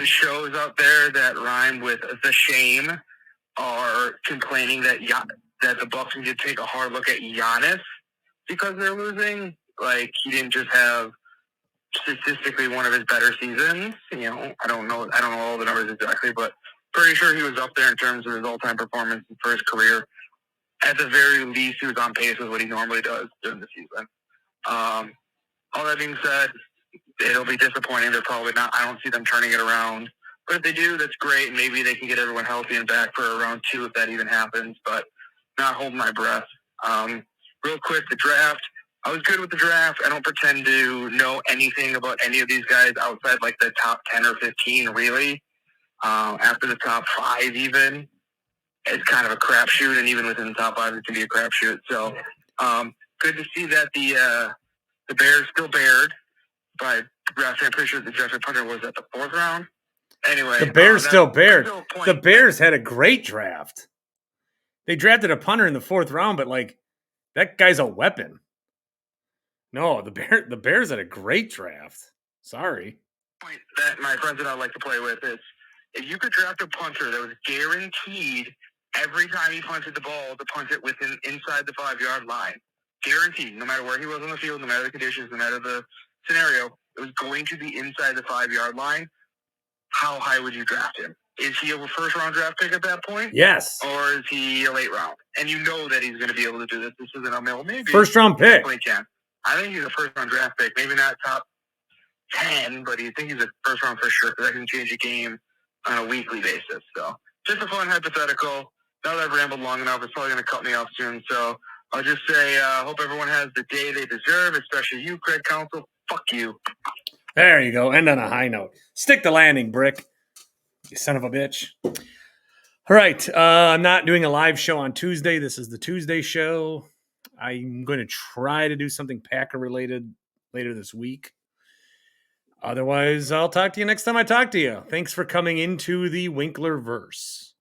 shows out there that rhyme with the shame are complaining that the Bucks need to take a hard look at Giannis because they're losing. Like, he didn't just have statistically one of his better seasons. I don't know all the numbers exactly, but pretty sure he was up there in terms of his all-time performance for his career. At the very least, he was on pace with what he normally does during the season. All that being said, it'll be disappointing. They're probably not. I don't see them turning it around. But if they do, that's great. Maybe they can get everyone healthy and back for round 2 if that even happens. But not holding my breath. Real quick, the draft. I was good with the draft. I don't pretend to know anything about any of these guys outside like the top 10 or 15, really. After the top 5 even, it's kind of a crapshoot. And even within the top 5, it can be a crapshoot. So good to see that the Bears still bared by draft. I'm pretty sure the draft punter was at the 4th round. Anyway, the Bears still bared. The Bears had a great draft. They drafted a punter in the 4th round, but like that guy's a weapon. No, the Bears had a great draft. Sorry. Point that my friends and I like to play with is if you could draft a punter that was guaranteed every time he punted the ball to punt it inside the 5-yard line. Guaranteed, no matter where he was on the field, no matter the conditions, no matter the scenario, it was going to be inside the 5-yard line. How high would you draft him? Is he a first-round draft pick at that point? Yes. Or is he a late round? And you know that he's going to be able to do this. This isn't a mill. Maybe. First-round pick. Can. I think he's a first-round draft pick. Maybe not top 10, but you think he's a first-round for sure because that can change a game on a weekly basis. So just a fun hypothetical. Now that I've rambled long enough, it's probably going to cut me off soon. So I'll just say hope everyone has the day they deserve, especially you, Craig Counsell. Fuck you. There you go. End on a high note. Stick the landing, Brick. You son of a bitch. All right. I'm not doing a live show on Tuesday. This is the Tuesday show. I'm going to try to do something Packer-related later this week. Otherwise, I'll talk to you next time I talk to you. Thanks for coming into the Winklerverse.